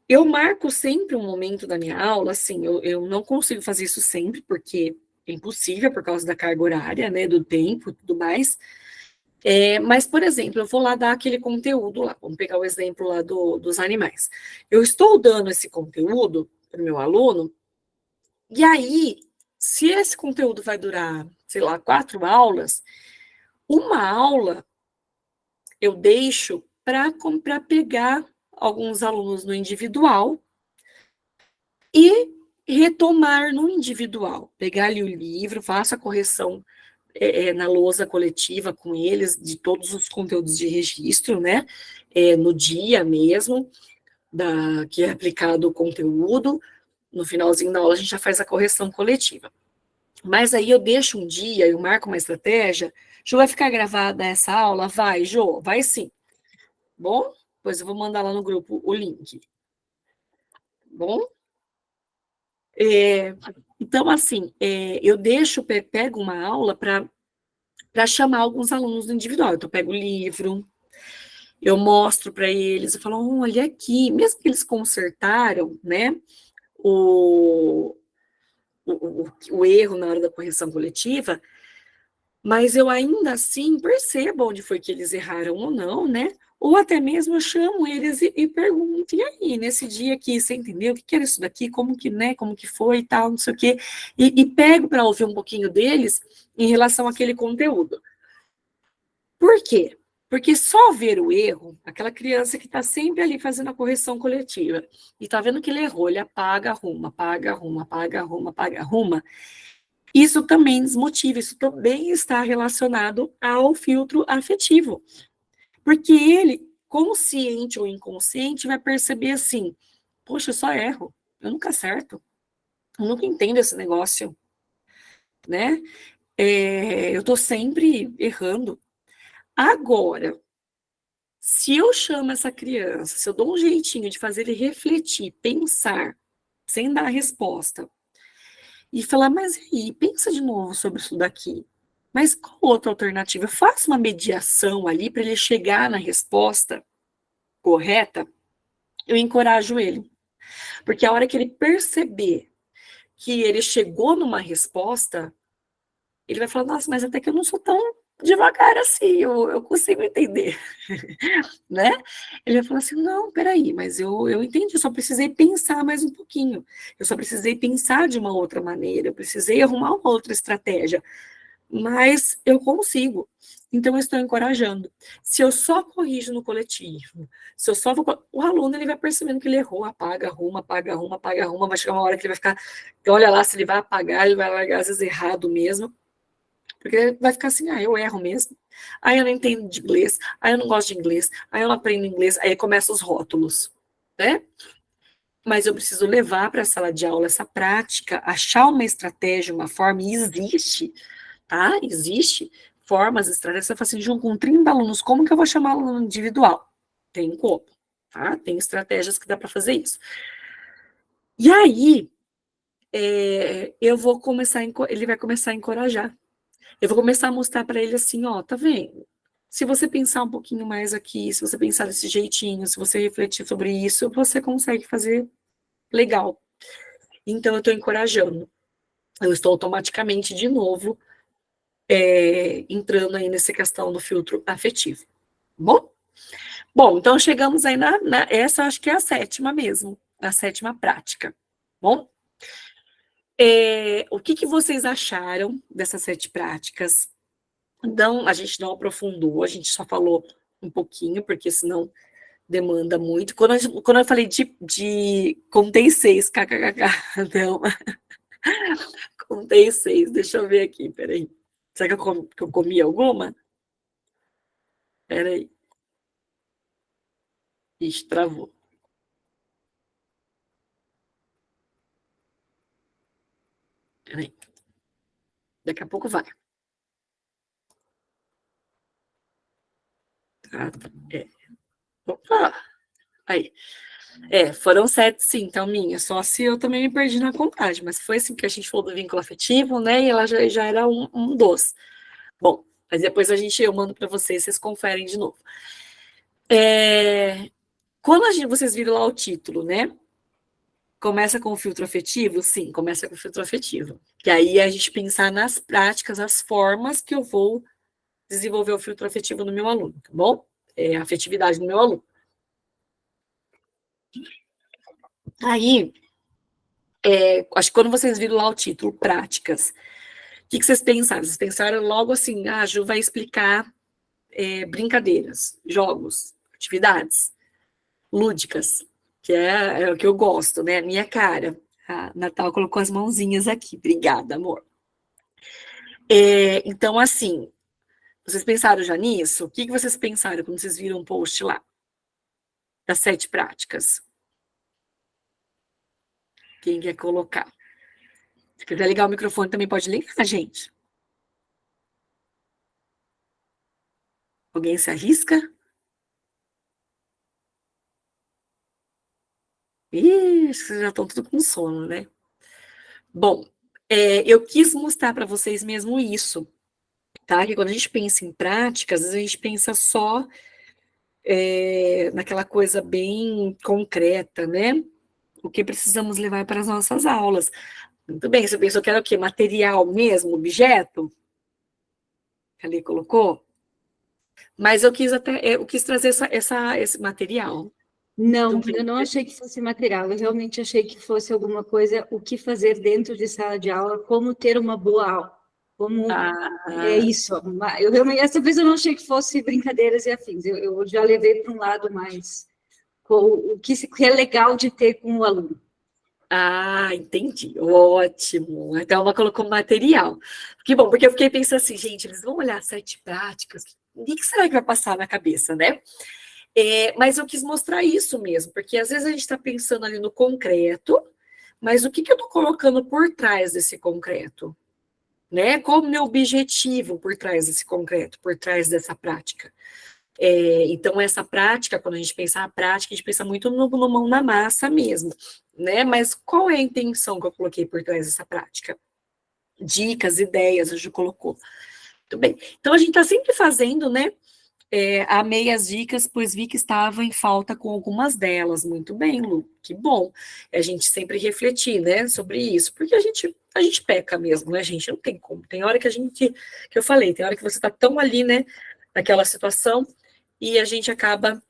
A: Eu marco sempre um momento da minha aula, assim, eu não consigo fazer isso sempre, porque é impossível por causa da carga horária, né, do tempo e tudo mais. Mas, por exemplo, eu vou lá dar aquele conteúdo lá, vamos pegar o exemplo lá dos animais. Eu estou dando esse conteúdo para o meu aluno, e aí, se esse conteúdo vai durar, sei lá, 4 aulas, uma aula eu deixo para pegar alguns alunos no individual e retomar no individual, pegar ali o livro, faço a correção na lousa coletiva com eles, de todos os conteúdos de registro, né, no dia mesmo, que é aplicado o conteúdo, no finalzinho da aula a gente já faz a correção coletiva. Mas aí eu deixo um dia, eu marco uma estratégia, Jô, vai ficar gravada essa aula? Vai, Jô, vai sim. Bom, pois eu vou mandar lá no grupo o link. Bom? Então, assim, eu pego uma aula para chamar alguns alunos do individual. Então, eu pego o livro, eu mostro para eles, eu falo, olha aqui, mesmo que eles consertaram, né, o, o erro na hora da correção coletiva, mas eu ainda assim percebo onde foi que eles erraram ou não, né, Ou até mesmo eu chamo eles e pergunto, e aí, nesse dia aqui, você entendeu? O que era isso daqui? Como que, né? Como que foi e tal, não sei o quê. E pego para ouvir um pouquinho deles em relação àquele conteúdo. Por quê? Porque só ver o erro, aquela criança que está sempre ali fazendo a correção coletiva, e está vendo que ele errou, ele apaga, arruma, apaga, arruma, apaga, arruma, apaga, arruma, isso também desmotiva, isso também está relacionado ao filtro afetivo. Porque ele, consciente ou inconsciente, vai perceber assim, poxa, eu só erro, eu nunca acerto, eu nunca entendo esse negócio, né? Eu estou sempre errando. Agora, se eu chamo essa criança, se eu dou um jeitinho de fazer ele refletir, pensar, sem dar a resposta, e falar, mas e aí, pensa de novo sobre isso daqui. Mas qual outra alternativa? Eu faço uma mediação ali para ele chegar na resposta correta, eu encorajo ele. Porque a hora que ele perceber que ele chegou numa resposta, ele vai falar, nossa, mas até que eu não sou tão devagar assim, eu consigo entender, né? Ele vai falar assim, não, peraí, mas eu entendi, eu só precisei pensar mais um pouquinho, eu só precisei pensar de uma outra maneira, eu precisei arrumar uma outra estratégia, mas eu consigo. Então, eu estou encorajando. Se eu só corrijo no coletivo, se eu só vou... O aluno, ele vai percebendo que ele errou, apaga, arruma, apaga, arruma, apaga, arruma, vai chegar uma hora que ele vai ficar... Olha lá, se ele vai apagar, ele vai largar, às vezes, errado mesmo, porque ele vai ficar assim, eu erro mesmo. Eu não entendo de inglês, eu não gosto de inglês, eu não aprendo inglês, aí começam os rótulos, né? Mas eu preciso levar para a sala de aula essa prática, achar uma estratégia, uma forma, e existe, tá? Existe formas, estratégias. Você fala assim, João, com 30 alunos, como que eu vou chamar aluno individual? Tem como, tá? Tem estratégias que dá para fazer isso. E aí, eu vou começar, ele vai começar a encorajar. Eu vou começar a mostrar para ele assim, ó, tá vendo? Se você pensar um pouquinho mais aqui, se você pensar desse jeitinho, se você refletir sobre isso, você consegue fazer legal. Então, eu estou encorajando. Eu estou automaticamente, de novo, entrando aí nessa questão do filtro afetivo. Bom? Bom, então chegamos aí essa acho que é a sétima mesmo, a sétima prática. Bom? O que vocês acharam dessas 7 práticas? Não, a gente não aprofundou, a gente só falou um pouquinho, porque senão demanda muito. Quando eu falei contei 6, kkkk, não, contei 6, deixa eu ver aqui, peraí. Será que eu comi alguma? Peraí. Ixi, travou. Peraí. Daqui a pouco vai. Tá, Opa! Aí. Foram 7, sim, então minha. Só se eu também me perdi na contagem, mas foi assim que a gente falou do vínculo afetivo, né? E ela já era um dos. Bom, mas depois eu mando para vocês conferem de novo. Quando vocês viram lá o título, né? Começa com o filtro afetivo? Sim, começa com o filtro afetivo. Que aí a gente pensar nas práticas, as formas que eu vou desenvolver o filtro afetivo no meu aluno, tá bom? A afetividade no meu aluno. Aí, acho que quando vocês viram lá o título, práticas, o que vocês pensaram? Vocês pensaram logo assim, a Ju vai explicar brincadeiras, jogos, atividades lúdicas, que é o que eu gosto, né? Minha cara. A Natal colocou as mãozinhas aqui. Obrigada, amor. Então, assim, vocês pensaram já nisso? O que vocês pensaram quando vocês viram o post lá? Das 7 práticas. Quem quer colocar? Se quiser ligar o microfone, também pode ligar, gente. Alguém se arrisca? Ih, acho que vocês já estão tudo com sono, né? Bom, eu quis mostrar para vocês mesmo isso, tá? Que quando a gente pensa em práticas, às vezes a gente pensa só naquela coisa bem concreta, né? O que precisamos levar para as nossas aulas. Muito bem, você pensou que era o quê? Material mesmo, objeto? Que ali colocou? Mas eu quis trazer esse material.
D: Não,
A: Então,
D: eu não achei que fosse material, eu realmente achei que fosse alguma coisa, o que fazer dentro de sala de aula, como ter uma boa aula, como é isso. Eu realmente, essa vez eu não achei que fosse brincadeiras e afins, eu já levei para um lado mais, o que é legal de ter com o aluno.
A: Entendi. Ótimo. Então, ela colocou material. Que bom, porque eu fiquei pensando assim, gente, eles vão olhar 7 práticas, o que será que vai passar na cabeça, né? Mas eu quis mostrar isso mesmo, porque às vezes a gente está pensando ali no concreto, mas o que eu estou colocando por trás desse concreto? Né? Qual o meu objetivo por trás desse concreto, por trás dessa prática? Então, essa prática, quando a gente pensa na prática, a gente pensa muito no mão na massa mesmo, né? Mas qual é a intenção que eu coloquei por trás dessa prática? Dicas, ideias, a gente colocou. Muito bem. Então, a gente está sempre fazendo, né? Amei as dicas, pois vi que estava em falta com algumas delas. Muito bem, Lu, que bom. A gente sempre refletir, né, sobre isso, porque a gente peca mesmo, né, gente? Não tem como. Tem hora que que eu falei, tem hora que você está tão ali, né, naquela situação, e a gente acaba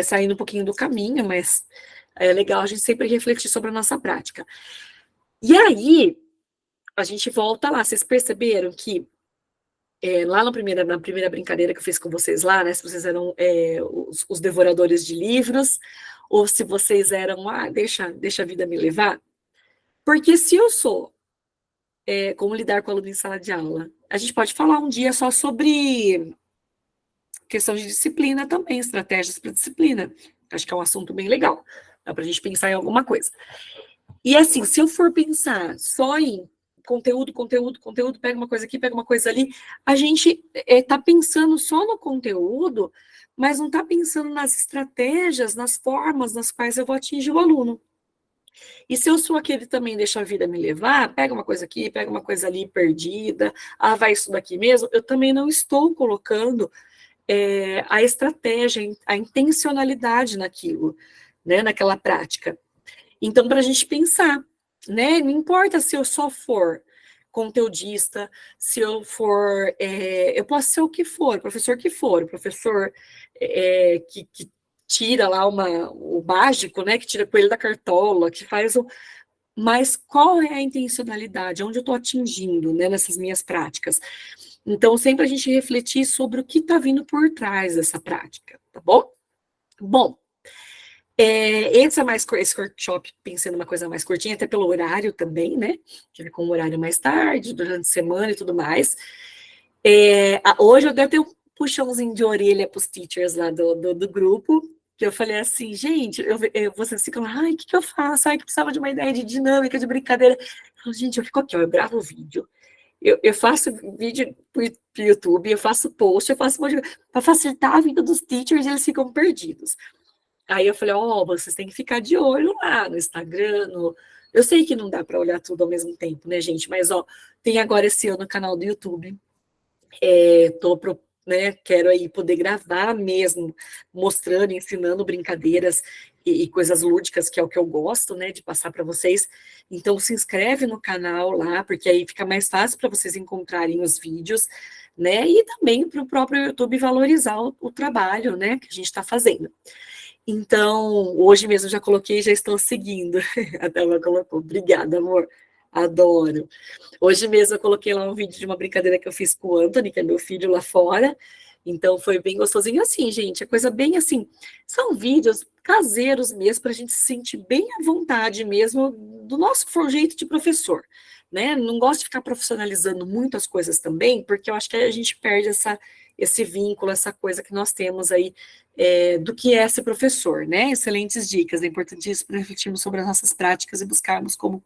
A: saindo um pouquinho do caminho, mas é legal a gente sempre refletir sobre a nossa prática. E aí, a gente volta lá. Vocês perceberam que lá na primeira brincadeira que eu fiz com vocês lá, né? Se vocês eram os devoradores de livros, ou se vocês eram, deixa a vida me levar. Porque se eu sou como lidar com o aluno em sala de aula, a gente pode falar um dia só sobre questão de disciplina também, estratégias para disciplina. Acho que é um assunto bem legal. Dá para a gente pensar em alguma coisa. E assim, se eu for pensar só em conteúdo, pega uma coisa aqui, pega uma coisa ali, a gente está pensando só no conteúdo, mas não está pensando nas estratégias, nas formas nas quais eu vou atingir o aluno. E se eu sou aquele também deixa a vida me levar, pega uma coisa aqui, pega uma coisa ali perdida, vai isso daqui mesmo, eu também não estou colocando a estratégia, a intencionalidade naquilo, né, naquela prática. Então, para a gente pensar, né? Não importa se eu só for conteudista, se eu for. Eu posso ser o que for, professor que for, o professor que tira lá o mágico, né? Que tira coelho da cartola, que faz o. Mas qual é a intencionalidade? Onde eu estou atingindo, né, nessas minhas práticas? Então, sempre a gente refletir sobre o que está vindo por trás dessa prática, tá bom? Bom, esse workshop, pensando uma coisa mais curtinha, até pelo horário também, né? Que é com um horário mais tarde, durante a semana e tudo mais. Hoje eu devo ter um puxãozinho de orelha para os teachers lá do grupo, que eu falei assim, gente, vocês ficam lá, o que eu faço? Que precisava de uma ideia de dinâmica, de brincadeira. Eu falo, gente, eu fico aqui, eu gravo o vídeo, eu faço vídeo pro YouTube, eu faço post, eu faço para facilitar a vida dos teachers, eles ficam perdidos. Aí eu falei, vocês têm que ficar de olho lá no Instagram, eu sei que não dá para olhar tudo ao mesmo tempo, né, gente? Mas, tem agora esse ano o canal do YouTube. Quero aí poder gravar mesmo, mostrando, ensinando brincadeiras e coisas lúdicas, que é o que eu gosto, né, de passar para vocês. Então, se inscreve no canal lá, porque aí fica mais fácil para vocês encontrarem os vídeos, né, e também para o próprio YouTube valorizar o trabalho, né, que a gente está fazendo. Então, hoje mesmo já coloquei, já estou seguindo. A Thelma colocou, obrigada, amor, adoro. Hoje mesmo eu coloquei lá um vídeo de uma brincadeira que eu fiz com o Anthony, que é meu filho lá fora, então foi bem gostosinho assim, gente, é coisa bem assim, são vídeos caseiros mesmo, para a gente se sentir bem à vontade mesmo, do nosso jeito de professor, né, não gosto de ficar profissionalizando muito as coisas também, porque eu acho que a gente perde esse vínculo, essa coisa que nós temos aí, do que é ser professor, né, excelentes dicas, é importantíssimo para refletirmos sobre as nossas práticas e buscarmos como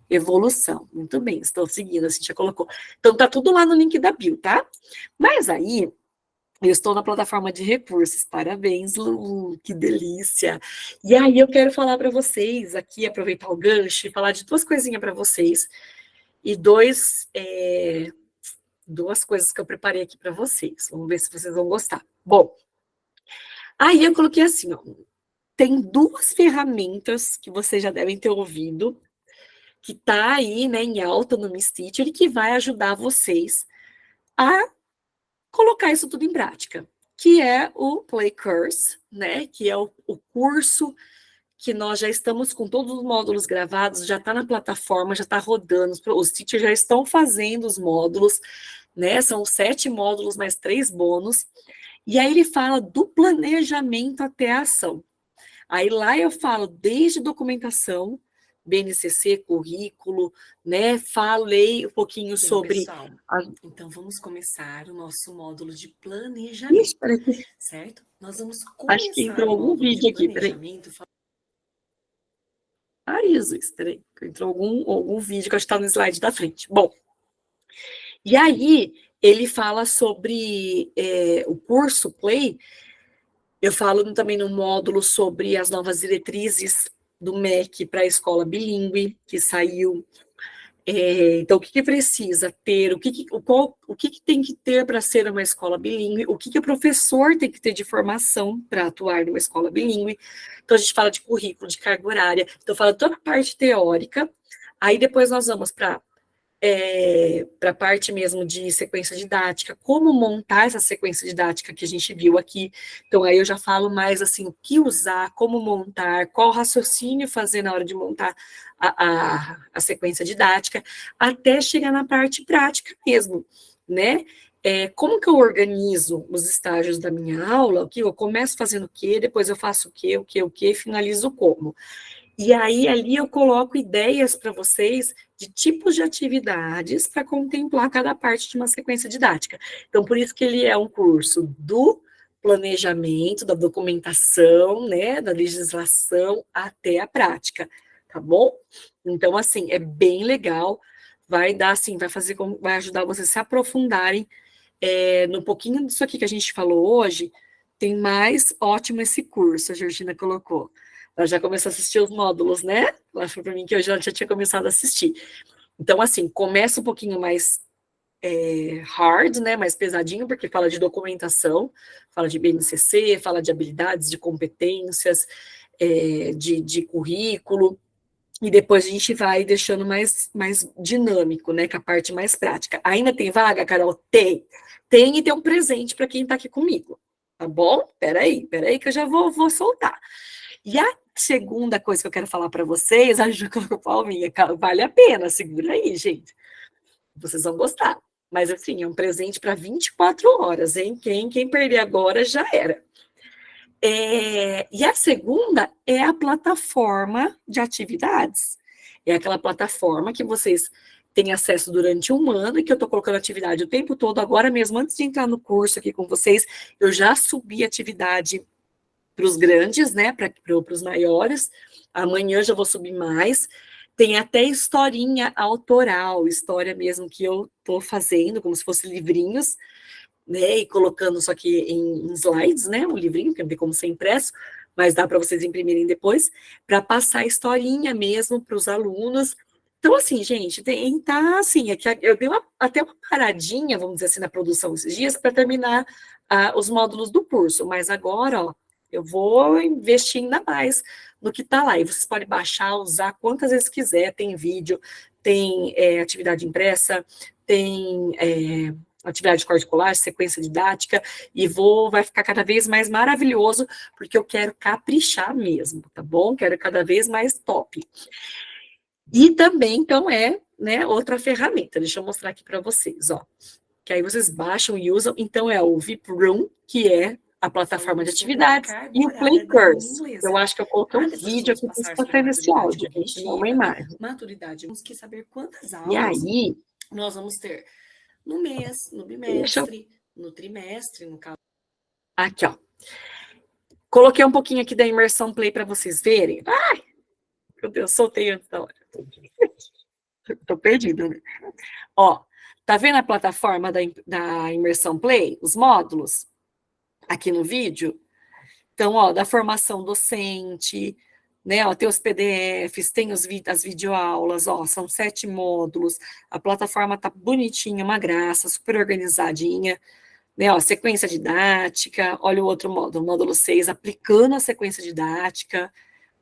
A: evolução. Muito bem, estou seguindo, a Cintia colocou. Então, tá tudo lá no link da bio, tá? Mas aí, eu estou na plataforma de recursos. Parabéns, Lu, que delícia. E aí, eu quero falar para vocês aqui, aproveitar o gancho e falar de duas coisinhas para vocês. E duas coisas que eu preparei aqui para vocês. Vamos ver se vocês vão gostar. Bom, aí eu coloquei assim, tem duas ferramentas que vocês já devem ter ouvido, que está aí, né, em alta no Miss Teacher e que vai ajudar vocês a colocar isso tudo em prática, que é o Play Course, né? Que é o curso que nós já estamos com todos os módulos gravados, já está na plataforma, já está rodando, os teachers já estão fazendo os módulos, né? São 7 módulos mais 3 bônus. E aí ele fala do planejamento até a ação. Aí lá eu falo desde documentação, BNCC, currículo, né? Falei um pouquinho sobre... Então, vamos começar o nosso módulo de planejamento. Isso, certo? Nós vamos começar. Acho que entrou algum vídeo aqui, peraí. Jesus, peraí. Entrou algum vídeo que eu acho que está no slide da frente. Bom, e aí ele fala sobre o curso Play. Eu falo também no módulo sobre as novas diretrizes do MEC para a escola bilíngue, que saiu. Então, o que precisa ter, o que tem que ter para ser uma escola bilíngue, o que o professor tem que ter de formação para atuar numa escola bilíngue. Então, a gente fala de currículo, de carga horária, então fala toda a parte teórica, aí depois nós vamos para a parte mesmo de sequência didática, como montar essa sequência didática que a gente viu aqui. Então, aí eu já falo mais assim, o que usar, como montar, qual raciocínio fazer na hora de montar a sequência didática, até chegar na parte prática mesmo, né? Como que eu organizo os estágios da minha aula, o que eu começo fazendo o quê, depois eu faço o quê, finalizo como. E aí, ali eu coloco ideias para vocês de tipos de atividades para contemplar cada parte de uma sequência didática. Então, por isso que ele é um curso do planejamento, da documentação, né, da legislação até a prática, tá bom? Então, assim, é bem legal, vai dar, assim, vai ajudar vocês a se aprofundarem no pouquinho disso aqui que a gente falou hoje. Tem mais ótimo esse curso, a Georgina colocou. Ela já começou a assistir os módulos, né? Ela falou para mim que eu já tinha começado a assistir. Então, assim, começa um pouquinho mais hard, né? Mais pesadinho, porque fala de documentação, fala de BNCC, fala de habilidades, de competências, de currículo, e depois a gente vai deixando mais dinâmico, né? Com a parte mais prática. Ainda tem vaga, Carol? Tem. Tem, e tem um presente para quem está aqui comigo, tá bom? Peraí que eu já vou soltar. E a segunda coisa que eu quero falar para vocês, a Ju colocou palminha, vale a pena, segura aí, gente. Vocês vão gostar. Mas, assim, é um presente para 24 horas, hein? Quem perder agora já era. E a segunda é a plataforma de atividades. É aquela plataforma que vocês têm acesso durante um ano e que eu estou colocando atividade o tempo todo. Agora mesmo, antes de entrar no curso aqui com vocês, eu já subi atividade para os grandes, né, para os maiores. Amanhã já vou subir mais. Tem até historinha autoral, história mesmo que eu estou fazendo, como se fossem livrinhos, né, e colocando só que em slides, né, um livrinho, que não tem como ser impresso, mas dá para vocês imprimirem depois, para passar a historinha mesmo para os alunos. Então, assim, gente, assim, eu dei até uma paradinha, vamos dizer assim, na produção esses dias, para terminar os módulos do curso, mas agora, ó, eu vou investir ainda mais no que está lá. E vocês podem baixar, usar quantas vezes quiser. Tem vídeo, tem atividade impressa, tem atividade de corte colar, sequência didática, e vai ficar cada vez mais maravilhoso, porque eu quero caprichar mesmo, tá bom? Quero cada vez mais top. E também, então, né, outra ferramenta. Deixa eu mostrar aqui para vocês, ó. Que aí vocês baixam e usam. Então, é o VIP Room, que é a plataforma de atividades, e o Play Course. Eu acho que eu coloquei um vídeo aqui para passar nesse áudio, gente, não uma imagem.
E: Maturidade, vamos querer saber quantas aulas
A: e aí,
E: nós vamos ter no mês, no bimestre, no trimestre, no caso.
A: Aqui, ó. Coloquei um pouquinho aqui da imersão Play para vocês verem. Ai, meu Deus, soltei antes da hora. Tô perdida, né? Ó, tá vendo a plataforma da imersão Play? Os módulos? Aqui no vídeo. Então, ó, da formação docente, né, ó, tem os PDFs, tem as videoaulas, ó, são 7 módulos, a plataforma tá bonitinha, uma graça, super organizadinha, né, ó, sequência didática, olha o outro módulo, módulo 6, aplicando a sequência didática,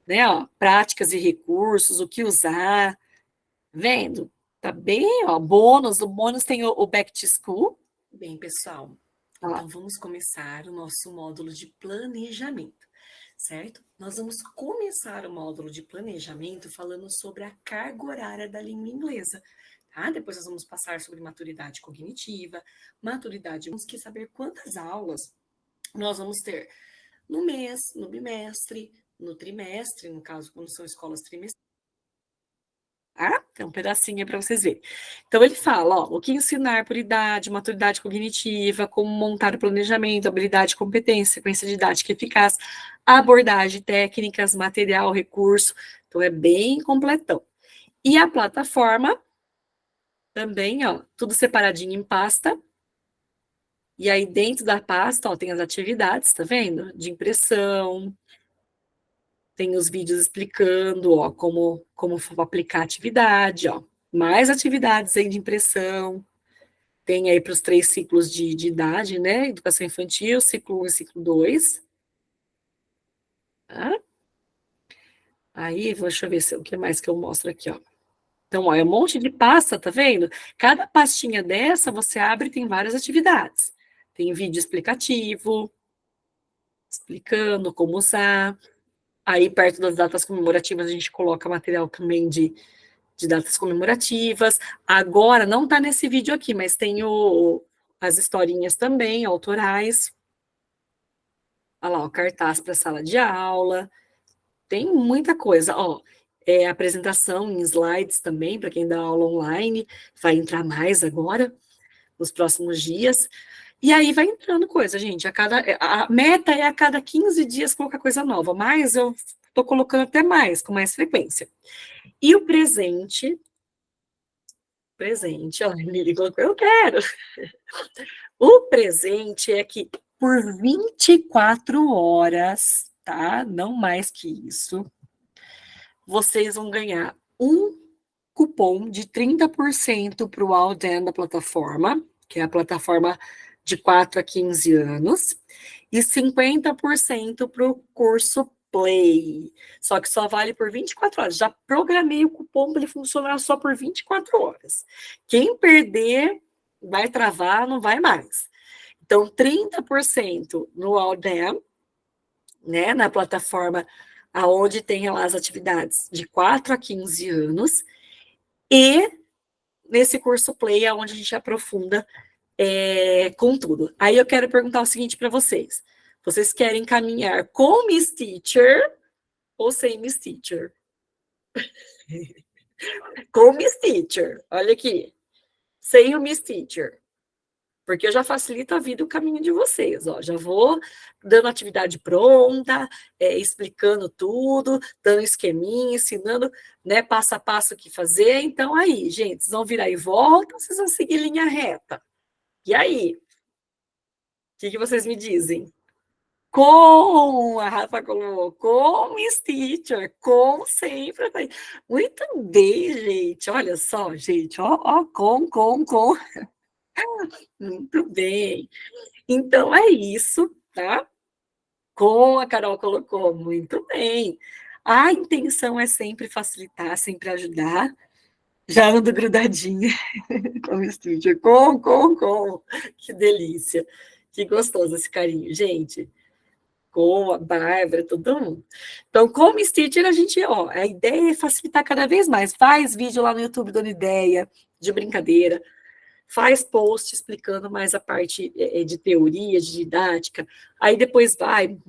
A: né, ó, práticas e recursos, o que usar, vendo? Tá bem, ó, bônus, o bônus tem o Back to School.
E: Bem, pessoal, Então, vamos começar o nosso módulo de planejamento, certo? Nós vamos começar o módulo de planejamento falando sobre a carga horária da língua inglesa, tá? Depois nós vamos passar sobre maturidade cognitiva, maturidade, temos que saber quantas aulas nós vamos ter no mês, no bimestre, no trimestre, no caso, quando são escolas trimestrais. Ah, tem um pedacinho para vocês verem. Então, ele fala, ó, o que ensinar por idade, maturidade cognitiva, como montar o planejamento, habilidade, competência, sequência didática eficaz, abordagem, técnicas, material, recurso. Então, é bem completão. E a plataforma, também, ó, tudo separadinho em pasta. E aí, dentro da pasta, ó, tem as atividades, tá vendo? De impressão, tem os vídeos explicando, ó, como aplicar a atividade, ó. Mais atividades aí de impressão. Tem aí para os 3 ciclos de idade, né? Educação infantil, ciclo 1 e ciclo 2. Tá? Aí, deixa eu ver o que mais que eu mostro aqui, ó. Então, ó, é um monte de pasta, tá vendo? Cada pastinha dessa, você abre e tem várias atividades. Tem vídeo explicativo, explicando como usar. Aí, perto das datas comemorativas, a gente coloca material também de datas comemorativas. Agora, não está nesse vídeo aqui, mas tem as historinhas também, autorais. Olha lá, o cartaz para a sala de aula. Tem muita coisa. Ó, apresentação em slides também, para quem dá aula online. Vai entrar mais agora, nos próximos dias. E aí vai entrando coisa, gente. A meta é a cada 15 dias colocar coisa nova, mas eu estou colocando até mais, com mais frequência. E o presente, ó, Lili colocou, eu quero. O presente é que por 24 horas, tá? Não mais que isso, vocês vão ganhar um cupom de 30% para o Alden da plataforma, que é a plataforma de 4 a 15 anos, e 50% para o curso Play. Só que só vale por 24 horas. Já programei o cupom para ele funcionar só por 24 horas. Quem perder vai travar, não vai mais. Então, 30% no Alden, né, na plataforma aonde tem lá as atividades de 4 a 15 anos, e nesse curso Play, onde a gente aprofunda com tudo. Aí eu quero perguntar o seguinte para vocês. Vocês querem caminhar com Miss Teacher ou sem Miss Teacher? Com Miss Teacher, olha aqui. Sem o Miss Teacher. Porque eu já facilito a vida, o caminho de vocês, ó. Já vou dando atividade pronta, explicando tudo, dando esqueminha, ensinando, né, passo a passo o que fazer. Então, aí, gente, vocês vão virar e volta, vocês vão seguir linha reta. E aí? O que vocês me dizem? A Rafa colocou, Miss Teacher, com sempre. Muito bem, gente. Olha só, gente, ó, com. Muito bem. Então é isso, tá? Como a Carol colocou, muito bem. A intenção é sempre facilitar, sempre ajudar. Já ando grudadinha com o Miss Teacher. Com. Que delícia. Que gostoso esse carinho, gente. Com a Bárbara, todo mundo. Então, com o Miss Teacher, a ideia é facilitar cada vez mais. Faz vídeo lá no YouTube dando ideia de brincadeira. Faz post explicando mais a parte de teoria, de didática, aí depois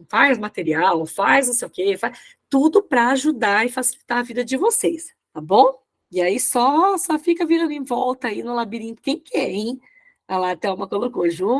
E: faz material, faz não sei o quê, faz tudo para ajudar e facilitar a vida de vocês, tá bom? E aí só fica virando em volta aí no labirinto, quem quer, hein? Olha lá, a Thelma colocou junto.